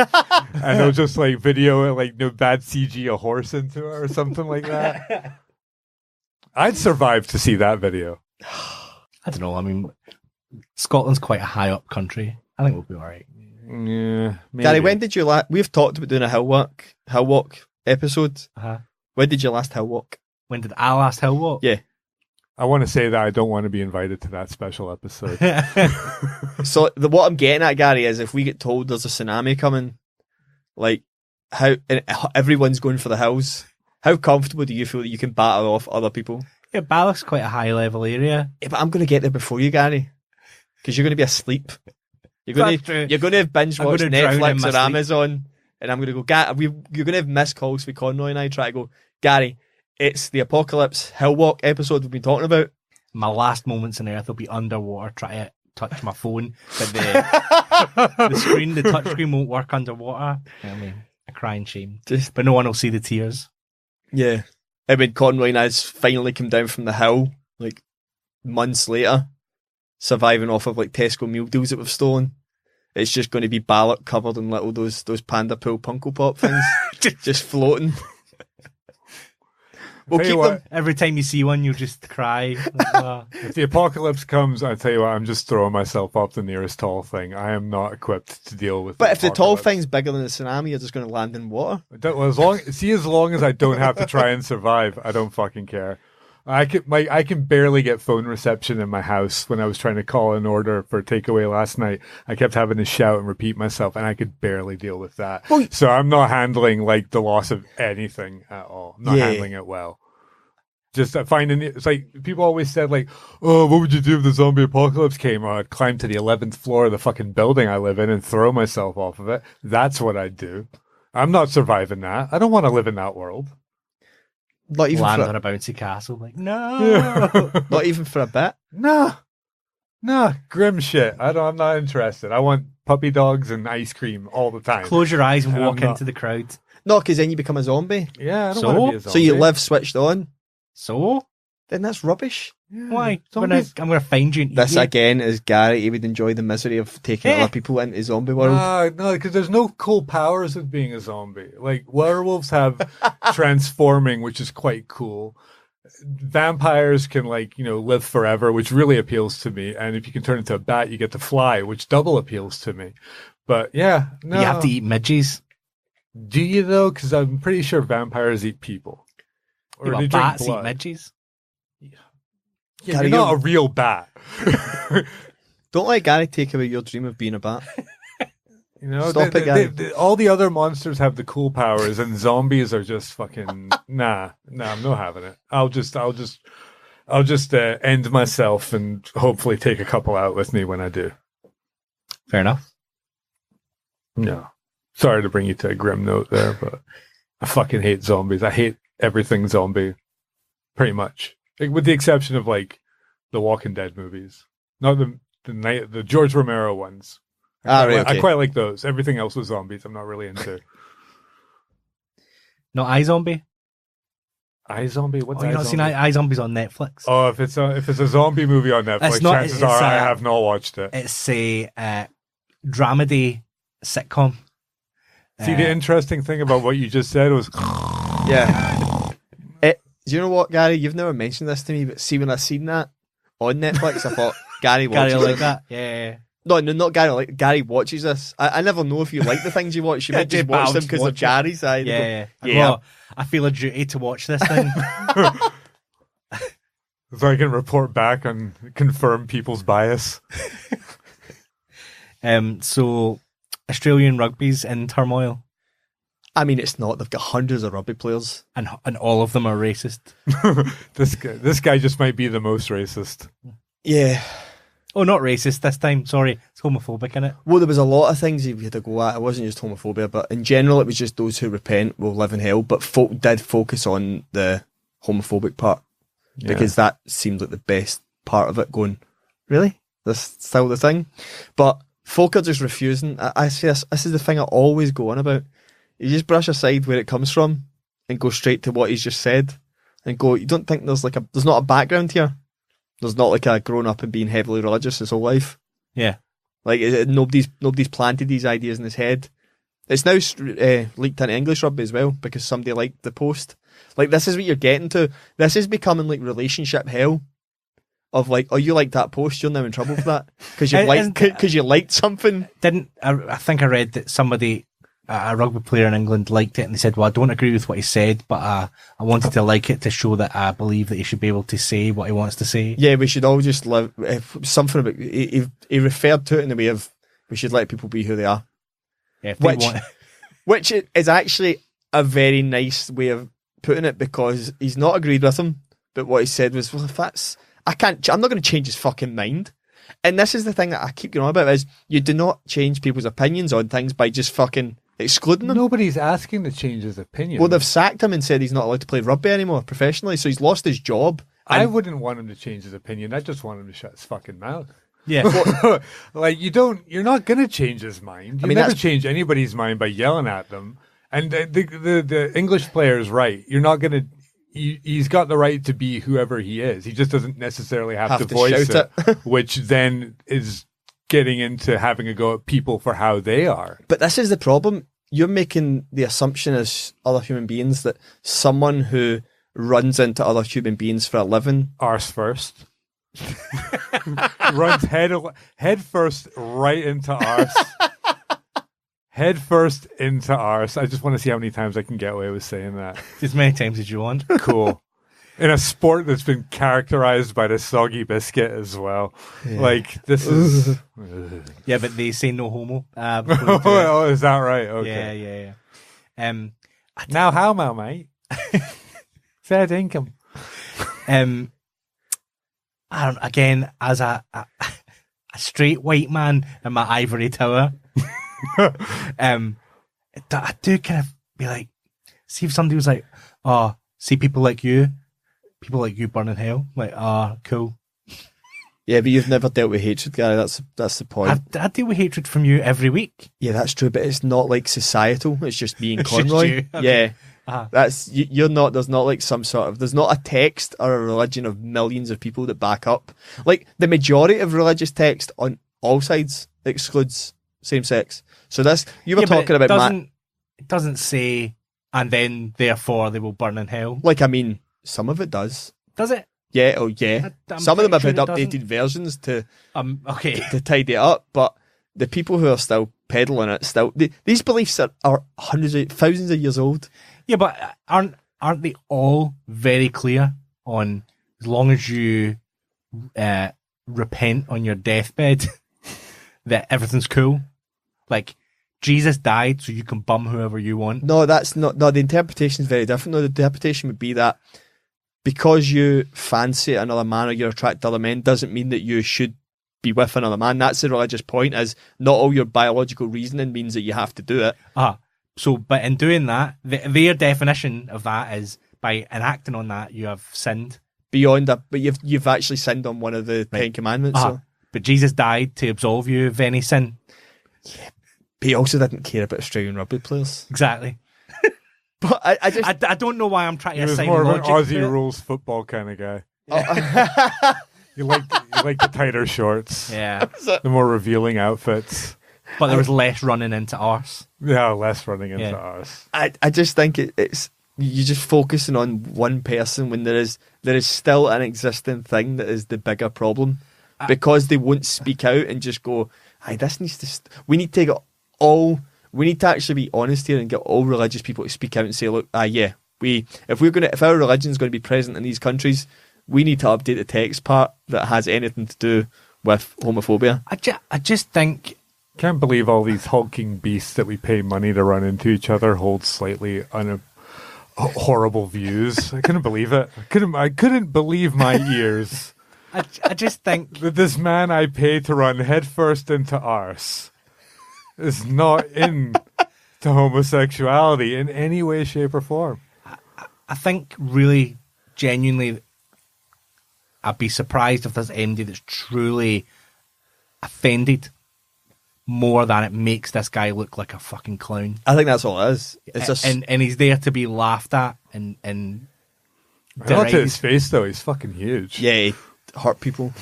and they'll just like video it, like, bad CG a horse into it or something like that. I'd survive to see that video. I don't know. I mean, Scotland's quite a high up country. I think we'll be all right. Yeah, maybe. Gary, when did you we've talked about doing a hill walk episode. When did you last hill walk? When did I last hill walk? Yeah. I want to say that I don't want to be invited to that special episode. So what I'm getting at, Gary, is if we get told there's a tsunami coming, like, and everyone's going for the hills, how comfortable do you feel that you can battle off other people? Yeah, Balloch's quite a high level area. Yeah, but I'm going to get there before you, Gary, because you're going to be asleep. You're going to have binge watched Netflix or Amazon, and I'm going to go, you're going to have missed calls with Conroy and I try to go, Gary, it's the Apocalypse Hill Walk episode we've been talking about. My last moments on Earth will be underwater, trying to touch my phone, but the touch screen won't work underwater. I mean, a crying shame. But no one will see the tears. Yeah. And when Conroy and I finally come down from the hill, like, months later, surviving off of, like, Tesco meal deals that we've stolen, it's just going to be Ballot covered in little those Panda Pool Punko Pop things, just floating. We'll Tell you keep what, them. Every time you see one, you'll just cry. Like, if the apocalypse comes, I tell you what, I'm just throwing myself up the nearest tall thing. I am not equipped to deal with. But if the tall apocalypse. thing's bigger than the tsunami, you're just going to land in water. Well, as long as I don't have to try and survive, I don't fucking care. I can barely get phone reception in my house. When I was trying to call an order for takeaway last night, I kept having to shout and repeat myself, and I could barely deal with that. Well, so I'm not handling like the loss of anything at all. I'm not handling it well. Just finding it's like people always said, like, oh, what would you do if the zombie apocalypse came? Or I'd climb to the 11th floor of the fucking building I live in and throw myself off of it. That's what I'd do. I'm not surviving that. I don't want to live in that world. Not even land for on a bouncy castle. Like, no. not even for a bit. Nah, grim shit. I'm not interested. I want puppy dogs and ice cream all the time. Close your eyes and And walk I'm not- into the crowd. No, because then you become a zombie. Yeah, I don't So? want to be a zombie. So you live switched on. So Then that's rubbish. Yeah. why? Zombies. I'm gonna find you. And eat This you. again is Gary. He would enjoy the misery of taking Yeah. other people into zombie world. No, because there's no cool powers of being a zombie. Like werewolves have transforming, which is quite cool. Vampires can live forever, which really appeals to me. And if you can turn into a bat, you get to fly, which double appeals to me. But yeah, no. You have to eat midges. Do you though? Because I'm pretty sure vampires eat people. Or Yeah, they well, drink bats blood. eat midges. Yeah, Gary, you're not you're- a real bat. Don't let Gary take away your dream of being a bat. You know, Stop it, Gary. all the other monsters have the cool powers, and zombies are just fucking nah. I'm not having it. I'll just end myself and hopefully take a couple out with me when I do. Fair enough. No, sorry to bring you to a grim note there, but I fucking hate zombies. I hate everything zombie, pretty much, with the exception of like the Walking Dead movies, not the George Romero ones. Right, I okay. quite like those. Everything else with zombies, I'm not really into. No, iZombie. iZombie? What's Oh, you not iZombie? seen iZombies on Netflix? Oh, if it's a zombie movie on Netflix, It's not- chances it's are I a- have not watched it. It's a dramedy sitcom. See, the interesting thing about what you just said was, Yeah. Do you know what, Gary? You've never mentioned this to me, but see, when I seen that on Netflix, I thought Gary watches Gary like this. that. Yeah. No, not Gary. Like Gary watches this. I never know if you like the things you watch. You might just but watch I'll them just because of watch it. Gary's side. Yeah. Yeah. Well, I feel a duty to watch this thing. so I can report back and confirm people's bias. So Australian rugby's in turmoil, I mean, it's not. They've got hundreds of rugby players. and all of them are racist. This guy just might be the most racist. Yeah. Oh, not racist this time. Sorry, it's homophobic in it. Well, there was a lot of things you had to go at. It wasn't just homophobia, but in general, it was just those who repent will live in hell. But folk did focus on the homophobic part because that seemed like the best part of it. Going, really? This still the thing? But folk are just refusing. I say this is the thing I always go on about. You just brush aside where it comes from and go straight to what he's just said and go, you don't think there's not a background here? There's not like a grown up and being heavily religious his whole life. Yeah. Like nobody's planted these ideas in his head. It's now leaked into English rugby as well because somebody liked the post. Like this is what you're getting to. This is becoming like relationship hell. Of like, oh, you liked that post, you're now in trouble for that because you liked something. I think I read that somebody, a rugby player in England, liked it, and they said, "Well, I don't agree with what he said, but I wanted to like it to show that I believe that he should be able to say what he wants to say." Yeah, we should all just live. Something about he referred to it in the way of we should let people be who they are. Yeah, if they Which- want- Which is actually a very nice way of putting it because he's not agreed with him, but what he said was, well, if that's, I'm not going to change his fucking mind. And this is the thing that I keep going on about is you do not change people's opinions on things by just fucking excluding them. Nobody's asking to change his opinion. Well, they've sacked him and said he's not allowed to play rugby anymore professionally, so he's lost his job. I wouldn't want him to change his opinion. I just want him to shut his fucking mouth. yeah. Like you're not going to change his mind. You mean, never that's- change anybody's mind by yelling at them. And the English player is right. You're not going to. He's got the right to be whoever he is. He just doesn't necessarily have to voice shout it, which then is getting into having a go at people for how they are. But this is the problem. You're making the assumption as other human beings that someone who runs into other human beings for a living. Arse first. Runs head first right into arse. Head first into arse. I just want to see how many times I can get away with saying that. As many times as you want. Cool. In a sport that's been characterized by the soggy biscuit as well. Yeah. Like, this is... Yeah, but they say no homo. Oh, is that right? Okay. Yeah. Now how, mate? Fair income. I don't. Again, as a straight white man in my ivory tower, I do kind of be like, see if somebody was like, "Oh, see people like you burn in hell." Like, cool. Yeah, but you've never dealt with hatred, Gary. That's the point. I deal with hatred from you every week. Yeah, that's true, but it's not like societal. It's just me and Conroy. Okay. Yeah. That's you're not. There's not like some sort of. There's not a text or a religion of millions of people that back up. Like the majority of religious text on all sides excludes same sex. So this you were talking about. It doesn't say, and then therefore they will burn in hell. Like I mean, some of it does. Does it? Yeah. Oh yeah. Some of them have had updated versions to tidy it up, but the people who are still peddling it these beliefs are hundreds of thousands of years old. Yeah, but aren't they all very clear on as long as you repent on your deathbed that everything's cool? Like Jesus died so you can bum whoever you want. No, that's not. No, the interpretation is very different. No, the interpretation would be that because you fancy another man or you're attracted to other men doesn't mean that you should be with another man. That's the religious point. Is not all your biological reasoning means that you have to do it. So, but in doing that, their definition of that is by enacting on that, you have sinned. Beyond that, but you've actually sinned on one of the Ten Commandments. So. But Jesus died to absolve you of any sin. Yeah, but he also didn't care about Australian rugby players. Exactly. But I don't know why I'm trying to assign logic. He was more of an to Aussie rules football kind of guy. Oh. You like the tighter shorts. Yeah. The more revealing outfits. But there was less running into arse. Yeah, less running into arse. I just think it's you're just focusing on one person when there is still an existing thing that is the bigger problem, because they won't speak out and just go, this needs to. We need to get all. We need to actually be honest here and get all religious people to speak out and say, look, if our religion is going to be present in these countries, we need to update the text part that has anything to do with homophobia. I just think. Can't believe all these hulking beasts that we pay money to run into each other hold slightly horrible views. I couldn't believe it. I couldn't believe my ears. I just think that this man I pay to run headfirst into arse is not into homosexuality in any way, shape, or form. I think really, genuinely, I'd be surprised if there's anybody that's truly offended more than it makes this guy look like a fucking clown. I think that's all it is. It's and he's there to be laughed at and not to his face though. He's fucking huge. Yeah, he hurt people.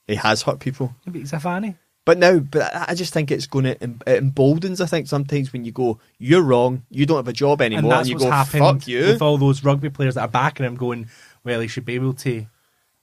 He has hurt people. But he's a fanny. But I just think it's going to it emboldens. I think sometimes when you go, you're wrong, you don't have a job anymore, and you go, fuck you. With all those rugby players that are backing him, going, well, he should be able to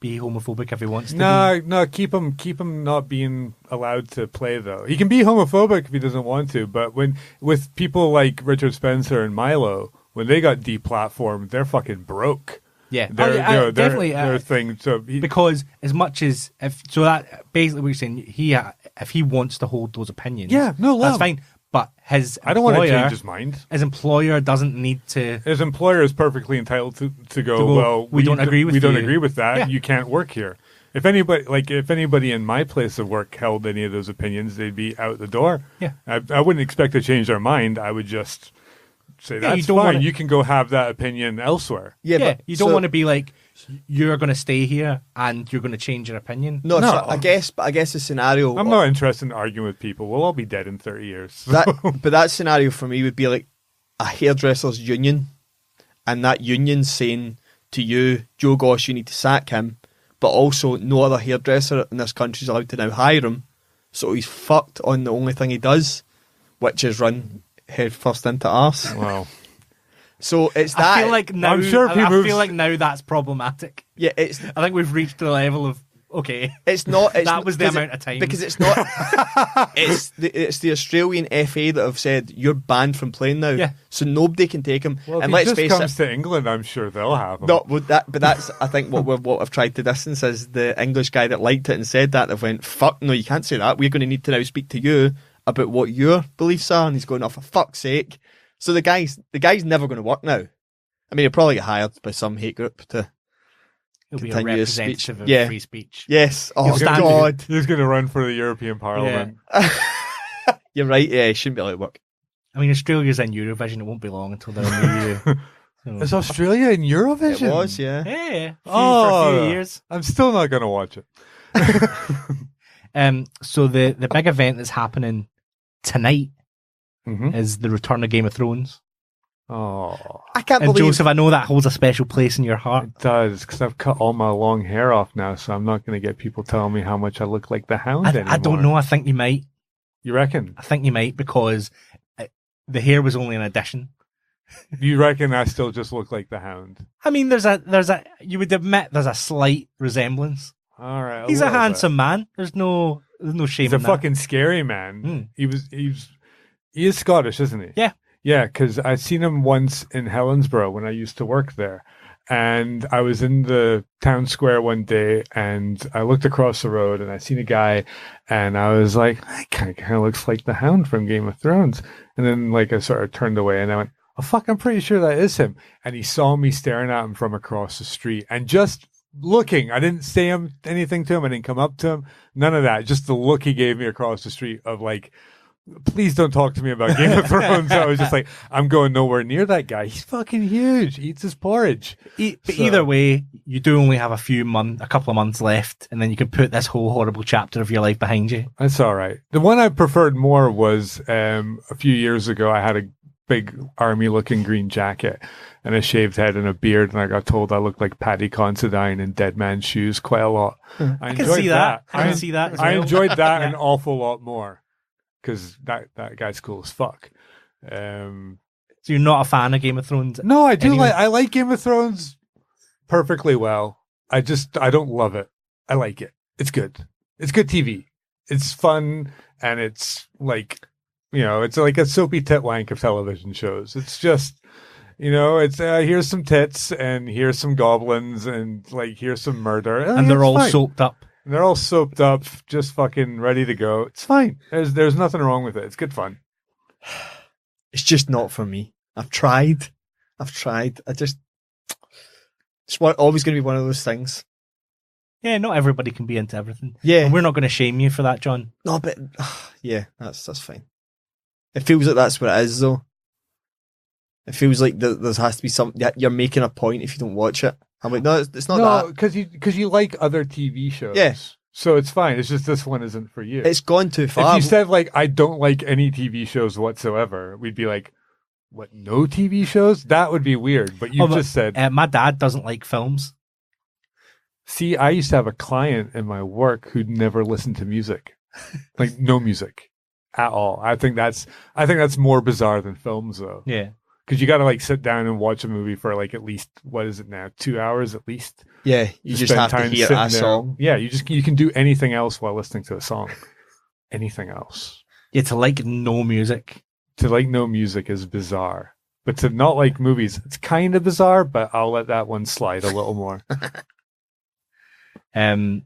be homophobic if he wants to. No, keep him not being allowed to play though. He can be homophobic if he doesn't want to, but with people like Richard Spencer and Milo, when they got deplatformed, they're fucking broke. Yeah, definitely their thing. So because as much as that basically what you're saying, if he wants to hold those opinions, that's fine. But I don't want to change his mind. His employer doesn't need to. His employer is perfectly entitled to go. Well, we don't agree with. We don't agree with that. Yeah. You can't work here. If anybody in my place of work held any of those opinions, they'd be out the door. Yeah, I wouldn't expect to change their mind. I would just say that's fine. You can go have that opinion elsewhere. Yeah, but you don't want to be like, you're going to stay here and you're going to change your opinion. No. So I guess the scenario. I'm not interested in arguing with people. We'll all be dead in 30 years. So. But that scenario for me would be like a hairdressers union, and that union saying to you, Joe Goss, you need to sack him, but also no other hairdresser in this country is allowed to now hire him, so he's fucked on the only thing he does, which is run head first into arse. Wow. So it's that. I feel like now. I'm sure if he I moves- feel like now that's problematic. Yeah, it's I think we've reached the level of okay. it's not. It's, That was the because amount of time. because it's not. it's the Australian FA that have said you're banned from playing now. Yeah. So nobody can take him. Well, and if he let's just face comes it. to England, I'm sure they'll have him. No, but that's I think what I've tried to distance is the English guy that liked it and said that they've went fuck no, you can't say that. We're going to need to now speak to you about what your beliefs are, and he's going, oh, for fuck's sake. So the guy's never going to work now. I mean, he'll probably get hired by some hate group to He'll be a continue his representative speech. of Yeah. free speech. Yes. Oh He'll stand- God. He's going to run for the European Parliament. You're right. Yeah, he shouldn't be allowed to work. I mean, Australia's in Eurovision. It won't be long until they're in the EU. Is Australia in Eurovision? It was, yeah. Yeah, for Oh, a few years. I'm still not going to watch it. So the big event that's happening tonight Mhm. is the return of Game of Thrones. Oh, I can't And believe. Joseph, I know that holds a special place in your heart. it does, because I've cut all my long hair off now, so I'm not going to get people telling me how much I look like the Hound anymore. I don't know. I think you might. You reckon? I think you might because the hair was only an addition. You reckon I still just look like the Hound? I mean, you would admit there's a slight resemblance. All right. He's a little bit. handsome man. There's no shame He's a in that. fucking scary man. Mm. He is Scottish, isn't he? Yeah. Yeah, because I've seen him once in Helensburgh when I used to work there. And I was in the town square one day and I looked across the road and I seen a guy and I was like, that kind of looks like the Hound from Game of Thrones. And then like I sort of turned away and I went, oh fuck, I'm pretty sure that is him. And he saw me staring at him from across the street and just looking. I didn't say anything to him. I didn't come up to him. None of that. Just the look he gave me across the street of like, please don't talk to me about Game of Thrones. I was just like, I'm going nowhere near that guy. He's fucking huge. He eats his porridge. But either way, you do only have a couple of months left, and then you can put this whole horrible chapter of your life behind you. That's all right. The one I preferred more was a few years ago. I had a big army-looking green jacket and a shaved head and a beard, and I got told I looked like Paddy Considine in Dead Man's Shoes quite a lot. I can see that. I can see that as I well. enjoyed that an awful lot more because that guy's cool as fuck. So you're not a fan of Game of Thrones? No, I do Anyway. I like Game of Thrones perfectly well. I don't love it. I like it. It's good. It's good TV. It's fun and it's like, it's like a soapy titwank of television shows. It's just, it's here's some tits and here's some goblins and like here's some murder And they're it's all fine. soaped up. And they're all soaped up, just fucking ready to go. It's fine. There's nothing wrong with it. It's good fun. It's just not for me. I've tried. It's always going to be one of those things. Yeah, not everybody can be into everything. Yeah. And we're not going to shame you for that, John. No, but yeah, that's fine. It feels like that's what it is, though. It feels like there has to be something. You're making a point if you don't watch it. I'm like, no, it's not No, that. because you like other TV shows. Yes. So it's fine. It's just this one isn't for you. It's gone too far. If you said like I don't like any TV shows whatsoever, we'd be like, what? No TV shows? That would be weird. But you just said. My dad doesn't like films. See, I used to have a client in my work who'd never listened to music, like no music at all. I think that's more bizarre than films, though. Yeah. Because you got to like sit down and watch a movie for like at least, what is it now, 2 hours at least. yeah, you just spend have to time hear sitting a there. song. Yeah, you can do anything else while listening to a song. Anything else. Yeah, to like no music. To like no music is bizarre. But to not like movies, it's kind of bizarre, but I'll let that one slide a little more. I'm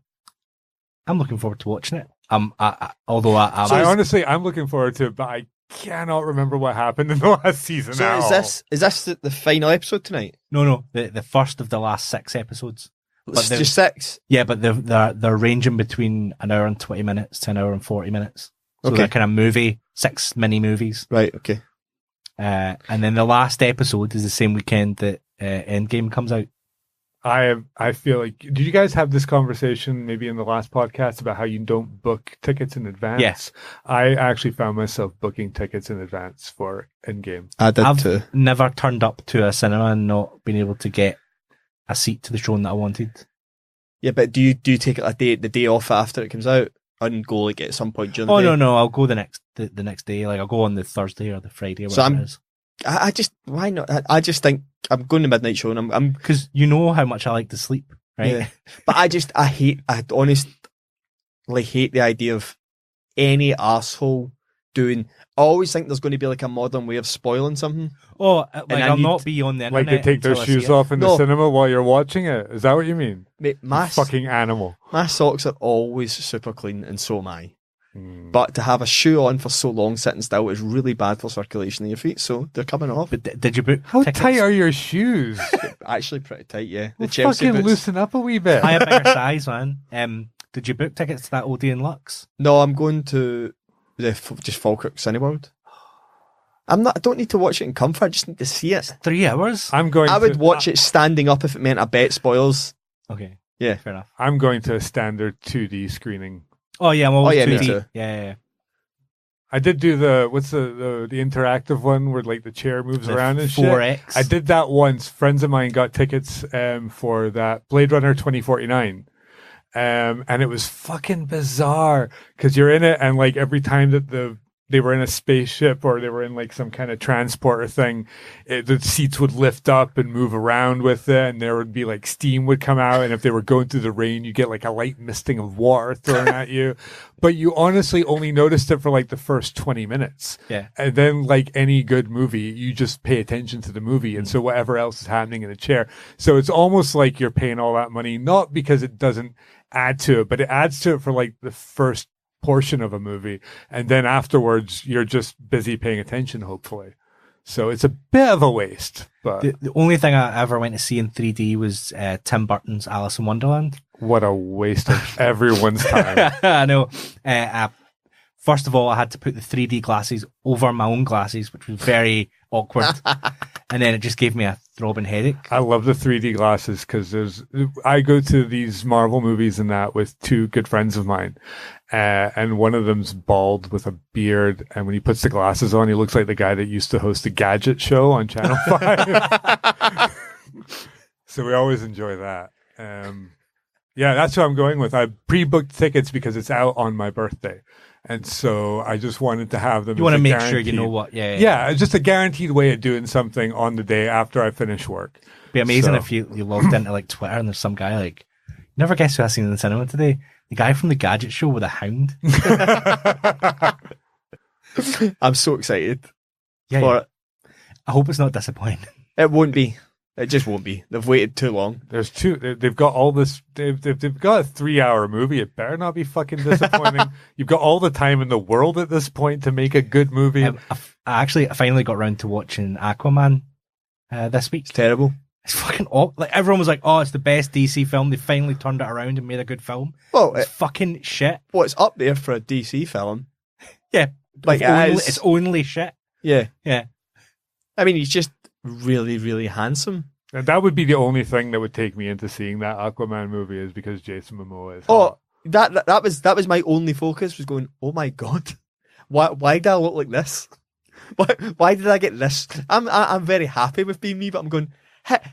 looking forward to watching it. I'm honestly, I'm looking forward to it, but I cannot remember what happened in the last season. So at all. is this the final episode tonight? No, the first of the last 6 episodes. It's they're- just 6. Yeah, but they're ranging between an hour and 20 minutes to an hour and 40 minutes. So Okay. they're kind of 6 mini movies. Right, okay. And then the last episode is the same weekend that Endgame comes out. I feel like, did you guys have this conversation maybe in the last podcast about how you don't book tickets in advance? Yes. I actually found myself booking tickets in advance for Endgame. I did I've too. never turned up to a cinema and not been able to get a seat to the showing that I wanted. Yeah, but do you take the day off after it comes out and go like at some point during the Oh day? no, I'll go the next day. Like I'll go on the Thursday or the Friday or So whatever it is. why not? I just think I'm going to midnight show, and I'm because you know how much I like to sleep, right? Yeah. But I honestly hate the idea of any asshole doing. I always think there's going to be like a modern way of spoiling something. Oh, I'll not be on the internet. Like they take their shoes off in the cinema while you're watching it. Is that what you mean? Mate, you fucking animal. My socks are always super clean, and so am I. But to have a shoe on for so long sitting still is really bad for circulation in your feet, so they're coming off. But did you book How tickets? tight are your shoes? Actually pretty tight, yeah. The Chelsea fucking boots. Loosen up a wee bit. I have bigger size, man. Did you book tickets to that Odeon Lux? No, I'm going to just Falkirk Cineworld. I don't need to watch it in comfort, I just need to see it. It's 3 hours? I would watch it standing up if it meant I bet spoilers. Okay. Yeah. Fair enough. I'm going to a standard 2D screening. Oh yeah, I'm always 2D. Me too. Yeah. I did do the interactive one where like the chair moves around and 4X. shit. I did that once. Friends of mine got tickets for that Blade Runner 2049. And it was fucking bizarre because you're in it and like every time that they were in a spaceship or they were in like some kind of transporter thing, the seats would lift up and move around with it, and there would be like steam would come out, and if they were going through the rain, you get like a light misting of water thrown at you. But you honestly only noticed it for like the first 20 minutes. Yeah. And then like any good movie, you just pay attention to the movie. And so whatever else is happening in the chair. So it's almost like you're paying all that money, not because it doesn't add to it, but it adds to it for like the first portion of a movie, and then afterwards you're just busy paying attention, hopefully. So it's a bit of a waste. But the only thing I ever went to see in 3D was Tim Burton's Alice in Wonderland. What a waste of everyone's time. I know. First of all, I had to put the 3D glasses over my own glasses, which was very awkward. And then it just gave me a throbbing headache. I love the 3D glasses because I go to these Marvel movies and that with two good friends of mine. And one of them's bald with a beard. And when he puts the glasses on, he looks like the guy that used to host the Gadget show on Channel 5. So we always enjoy that. Yeah, that's what I'm going with. I pre-booked tickets because it's out on my birthday. And so I just wanted to have them. You want to make sure you know what. Yeah, it's just a guaranteed way of doing something on the day after I finish work. It'd be amazing if you logged into like Twitter and there's some guy like, never guess who I seen in the cinema today? The guy from the Gadget show with a hound. I'm so excited for it. I hope it's not disappointing. It won't be. It just won't be. They've waited too long. They've got all this. They've got a 3-hour movie. It better not be fucking disappointing. You've got all the time in the world at this point to make a good movie. I finally got around to watching Aquaman this week. It's terrible. It's fucking awful. Like everyone was like, "Oh, it's the best DC film." They finally turned it around and made a good film. Well, it's fucking shit. Well, it's up there for a DC film. Yeah, like it's only shit. Yeah. I mean, he's just really, really handsome. And that would be the only thing that would take me into seeing that Aquaman movie is because Jason Momoa is hot. That was my only focus, was going, oh my god, why do I look like this? Why did I get this? I'm very happy with being me, but I'm going,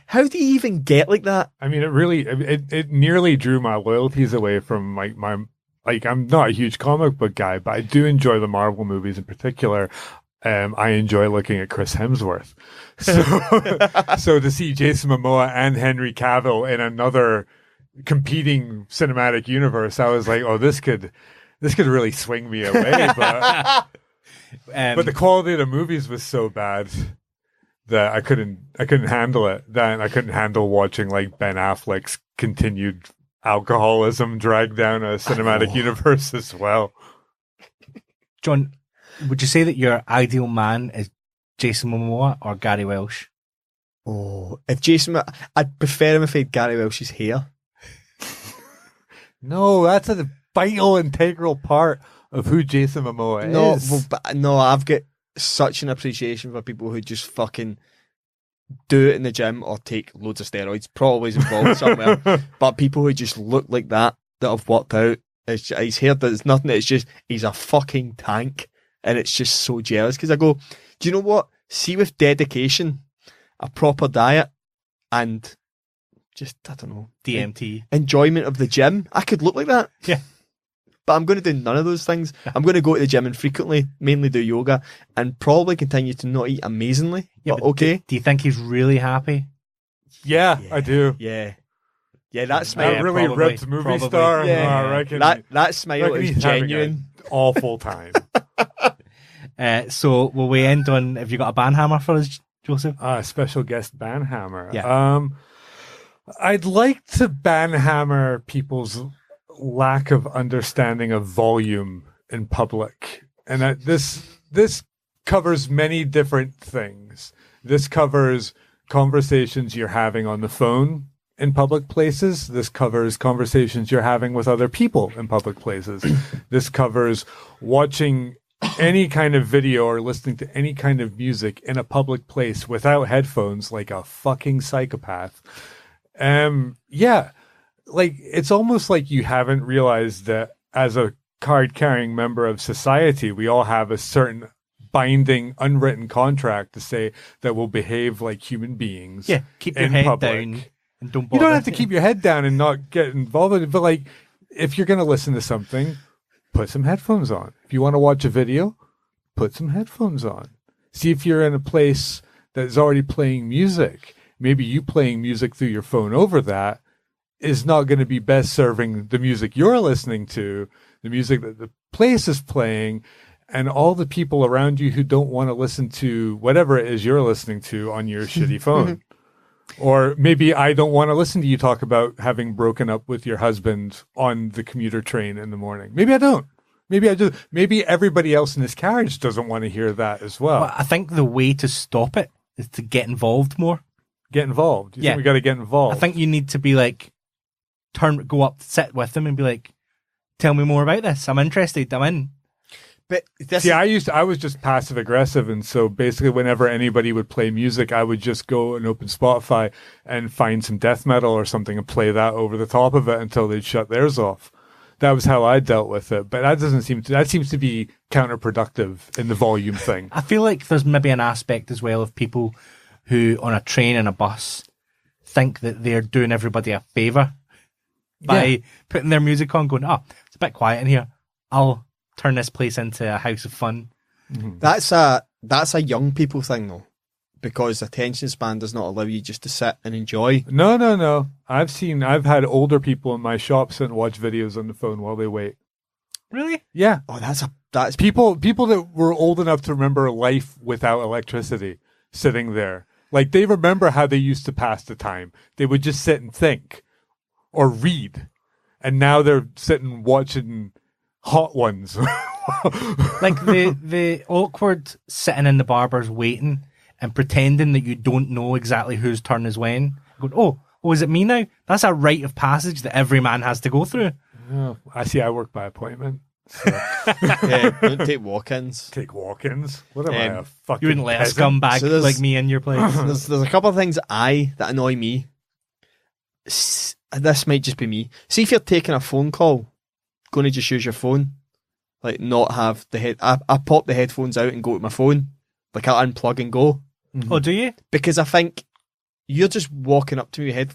how do you even get like that? I mean, it nearly drew my loyalties away from I'm not a huge comic book guy, but I do enjoy the Marvel movies in particular. I enjoy looking at Chris Hemsworth. So to see Jason Momoa and Henry Cavill in another competing cinematic universe, I was like, oh, this could really swing me away. But the quality of the movies was so bad that I couldn't handle it. Then I couldn't handle watching like Ben Affleck's continued alcoholism drag down a cinematic universe as well. John, would you say that your ideal man is Jason Momoa or Gary Welsh? Oh, I'd prefer him if he had Gary Welsh's hair. No, that's a vital, integral part of who Jason Momoa is. I've got such an appreciation for people who just fucking do it in the gym or take loads of steroids. Probably is involved somewhere. But people who just look like that have worked out. His hair does nothing. It's just, he's a fucking tank. And it's just so jealous because I go, do you know what? See, with dedication, a proper diet, and just, I don't know, DMT, enjoyment of the gym, I could look like that. Yeah. But I'm going to do none of those things. I'm going to go to the gym and frequently, mainly do yoga, and probably continue to not eat amazingly. Yeah, but okay. Do you think he's really happy? Yeah, I do. Yeah, that smile. That really probably, ripped movie probably. star. Yeah. I reckon That smile reckon is he's having genuine. an awful time. So will we end on? Have you got a banhammer for us, Joseph? Special guest banhammer. Yeah. I'd like to banhammer people's lack of understanding of volume in public, and this covers many different things. This covers conversations you're having on the phone in public places. This covers conversations you're having with other people in public places. This covers watching any kind of video or listening to any kind of music in a public place without headphones like a fucking psychopath. Yeah, like it's almost like you haven't realized that as a card-carrying member of society, we all have a certain binding, unwritten contract to say that we'll behave like human beings. Yeah, keep your in head public. down and don't. You don't bother. have to keep your head down and not get involved with it, but like if you're going to listen to something, put some headphones on. If you want to watch a video, put some headphones on. See if you're in a place that's already playing music. Maybe you playing music through your phone over that is not going to be best serving the music you're listening to, the music that the place is playing, and all the people around you who don't want to listen to whatever it is you're listening to on your shitty phone. Or maybe I don't want to listen to you talk about having broken up with your husband on the commuter train in the morning. Maybe I don't. Maybe I do. Maybe everybody else in this carriage doesn't want to hear that as well. Well, I think the way to stop it is to get involved more. Get involved. You think we got to get involved? I think you need to be like, go up, sit with them and be like, tell me more about this. I'm interested. I'm in. But see, I was just passive aggressive, and so basically, whenever anybody would play music, I would just go and open Spotify and find some death metal or something and play that over the top of it until they'd shut theirs off. That was how I dealt with it, but that seems to be counterproductive in the volume thing. I feel like there's maybe an aspect as well of people who on a train and a bus think that they're doing everybody a favour by putting their music on, going, oh, it's a bit quiet in here. I'll turn this place into a house of fun. Mm-hmm. That's a young people thing though, because attention span does not allow you just to sit and enjoy. No. I've had older people in my shop sit and watch videos on the phone while they wait. Really? Yeah. Oh, that's people that were old enough to remember life without electricity sitting there. Like they remember how they used to pass the time. They would just sit and think or read. And now they're sitting watching Hot Ones. Like the awkward sitting in the barber's waiting and pretending that you don't know exactly whose turn is when. Going, oh, is it me now? That's a rite of passage that every man has to go through. Oh, I see. I work by appointment. So. Don't take walk-ins. Take walk-ins? What am I, a fucking You wouldn't let a peasant? scumbag like me in your place. There's a couple of things that annoy me. This might just be me. See if you're taking a phone call, going to just use your phone, like not have the head. I pop the headphones out and go to my phone, like I unplug and go. Mm-hmm. Oh, do you? Because I think you're just walking up to me head.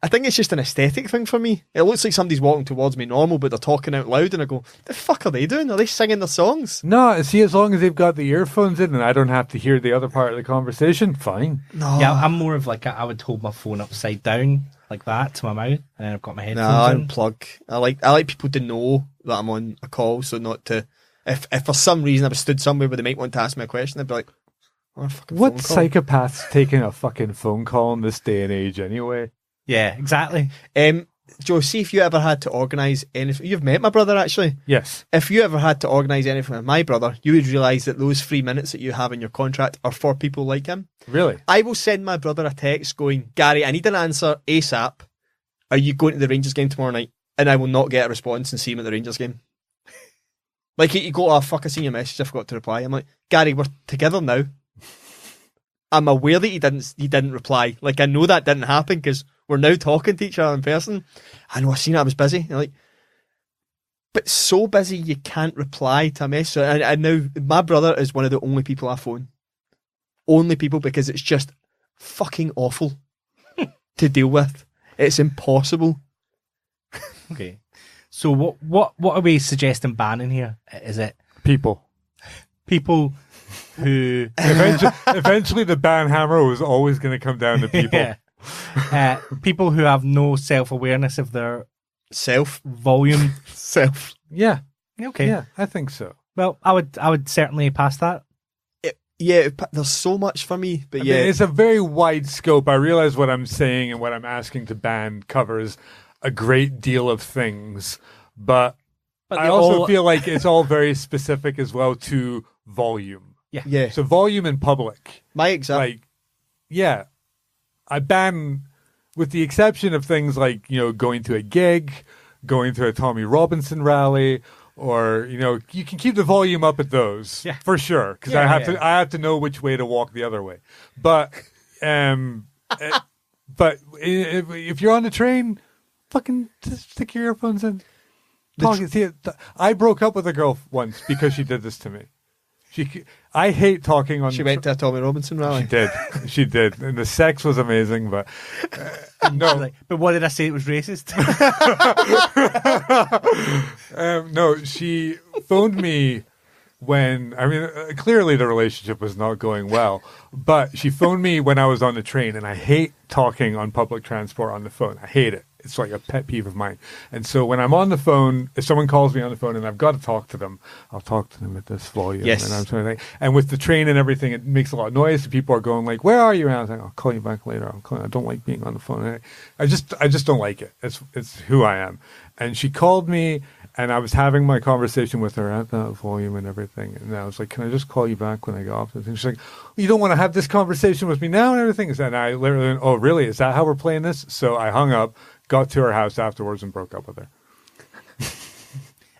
I think it's just an aesthetic thing for me. It looks like somebody's walking towards me normal, but they're talking out loud, and I go, "The fuck are they doing? Are they singing their songs?" No, see, as long as they've got the earphones in and I don't have to hear the other part of the conversation, fine. No, yeah, I'm more of like I would hold my phone upside down like that to my mouth, and then I've got my headphones I in. unplug. I like people to know that I'm on a call, so not to. If for some reason I was stood somewhere where they might want to ask me a question, I'd be like, "Oh, fucking what phone call." psychopath's taking a fucking phone call in this day and age anyway? Yeah, exactly. Joe, see if you ever had to organise anything. You've met my brother, actually. Yes. If you ever had to organise anything with my brother, you would realise that those 3 minutes that you have in your contract are for people like him. Really? I will send my brother a text going, "Gary, I need an answer ASAP. Are you going to the Rangers game tomorrow night?" And I will not get a response and see him at the Rangers game. Like, you go, "Oh, fuck, I seen your message, I forgot to reply." I'm like, "Gary, we're together now." I'm aware that he didn't reply. Like, I know that didn't happen because we're now talking to each other in person. I know, I seen it, I was busy. You're like, but so busy you can't reply to a message. So, and now my brother is one of the only people I phone. Only people, because it's just fucking awful to deal with. It's impossible. Okay. So what are we suggesting banning here? Is it People who eventually the ban hammer was always going to come down to people. Yeah. People who have no self-awareness of their volume. Yeah. Okay. Yeah, I think so. Well, I would certainly pass that. There's so much for me, but I mean, it's a very wide scope. I realize what I'm saying and what I'm asking to ban covers a great deal of things, but I also feel like it's all very specific as well to volume. Yeah. So volume in public. My example. I ban, with the exception of things like, going to a gig, going to a Tommy Robinson rally, or, you can keep the volume up at those for sure. Because I have to know which way to walk the other way. But, if you're on the train, fucking just stick your earphones in. I broke up with a girl once because she did this to me. I hate talking on. She went to a Tommy Robinson rally. She did, and the sex was amazing. But no. But what did I say? It was racist. No, she phoned me when clearly the relationship was not going well. But she phoned me when I was on the train, and I hate talking on public transport on the phone. I hate it. It's like a pet peeve of mine. And so when I'm on the phone, if someone calls me on the phone and I've got to talk to them, I'll talk to them at this volume. Yes. And with the train and everything, it makes a lot of noise. And people are going like, "Where are you?" And I was like, "I'll call you back later. I don't like being on the phone." I just don't like it. It's who I am. And she called me, and I was having my conversation with her at that volume and everything. And I was like, "Can I just call you back when I get off?" And she's like, "You don't want to have this conversation with me now and everything?" And I literally went, "Oh, really? Is that how we're playing this?" So I hung up. Got to her house afterwards and broke up with her.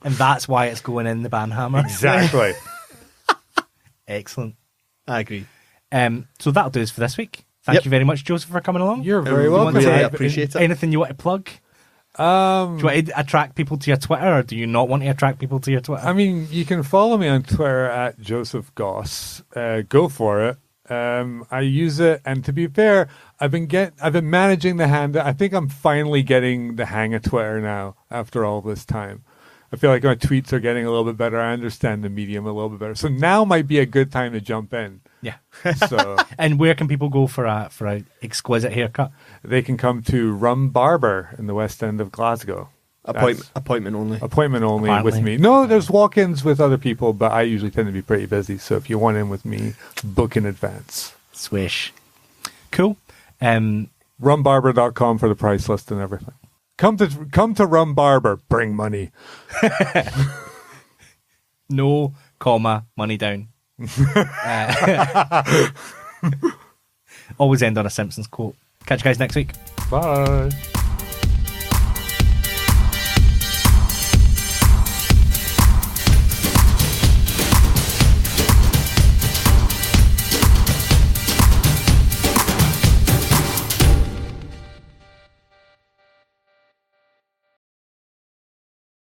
And that's why it's going in the ban hammer. Exactly. Excellent. I agree. So that'll do us for this week. Thank you very much, Joseph, for coming along. You're very welcome. I appreciate it. Anything you want to plug? Do you want to attract people to your Twitter, or do you not want to attract people to your Twitter? I mean, you can follow me on Twitter at Joseph Goss. Go for it. I use it, and to be fair, I've been managing the hand. I think I'm finally getting the hang of Twitter now after all this time. I feel like my tweets are getting a little bit better. I understand the medium a little bit better. So now might be a good time to jump in. Yeah. So and where can people go for a exquisite haircut? They can come to Rum Barber in the West End of Glasgow. Appointment only. Appointment only Apparently. with me. No, there's walk-ins with other people, but I usually tend to be pretty busy. So if you want in with me, book in advance. Swish. Cool. Rumbarber.com for the price list and everything. Come to Rum Barber. Bring money. No, money down. Always end on a Simpsons quote. Catch you guys next week. Bye.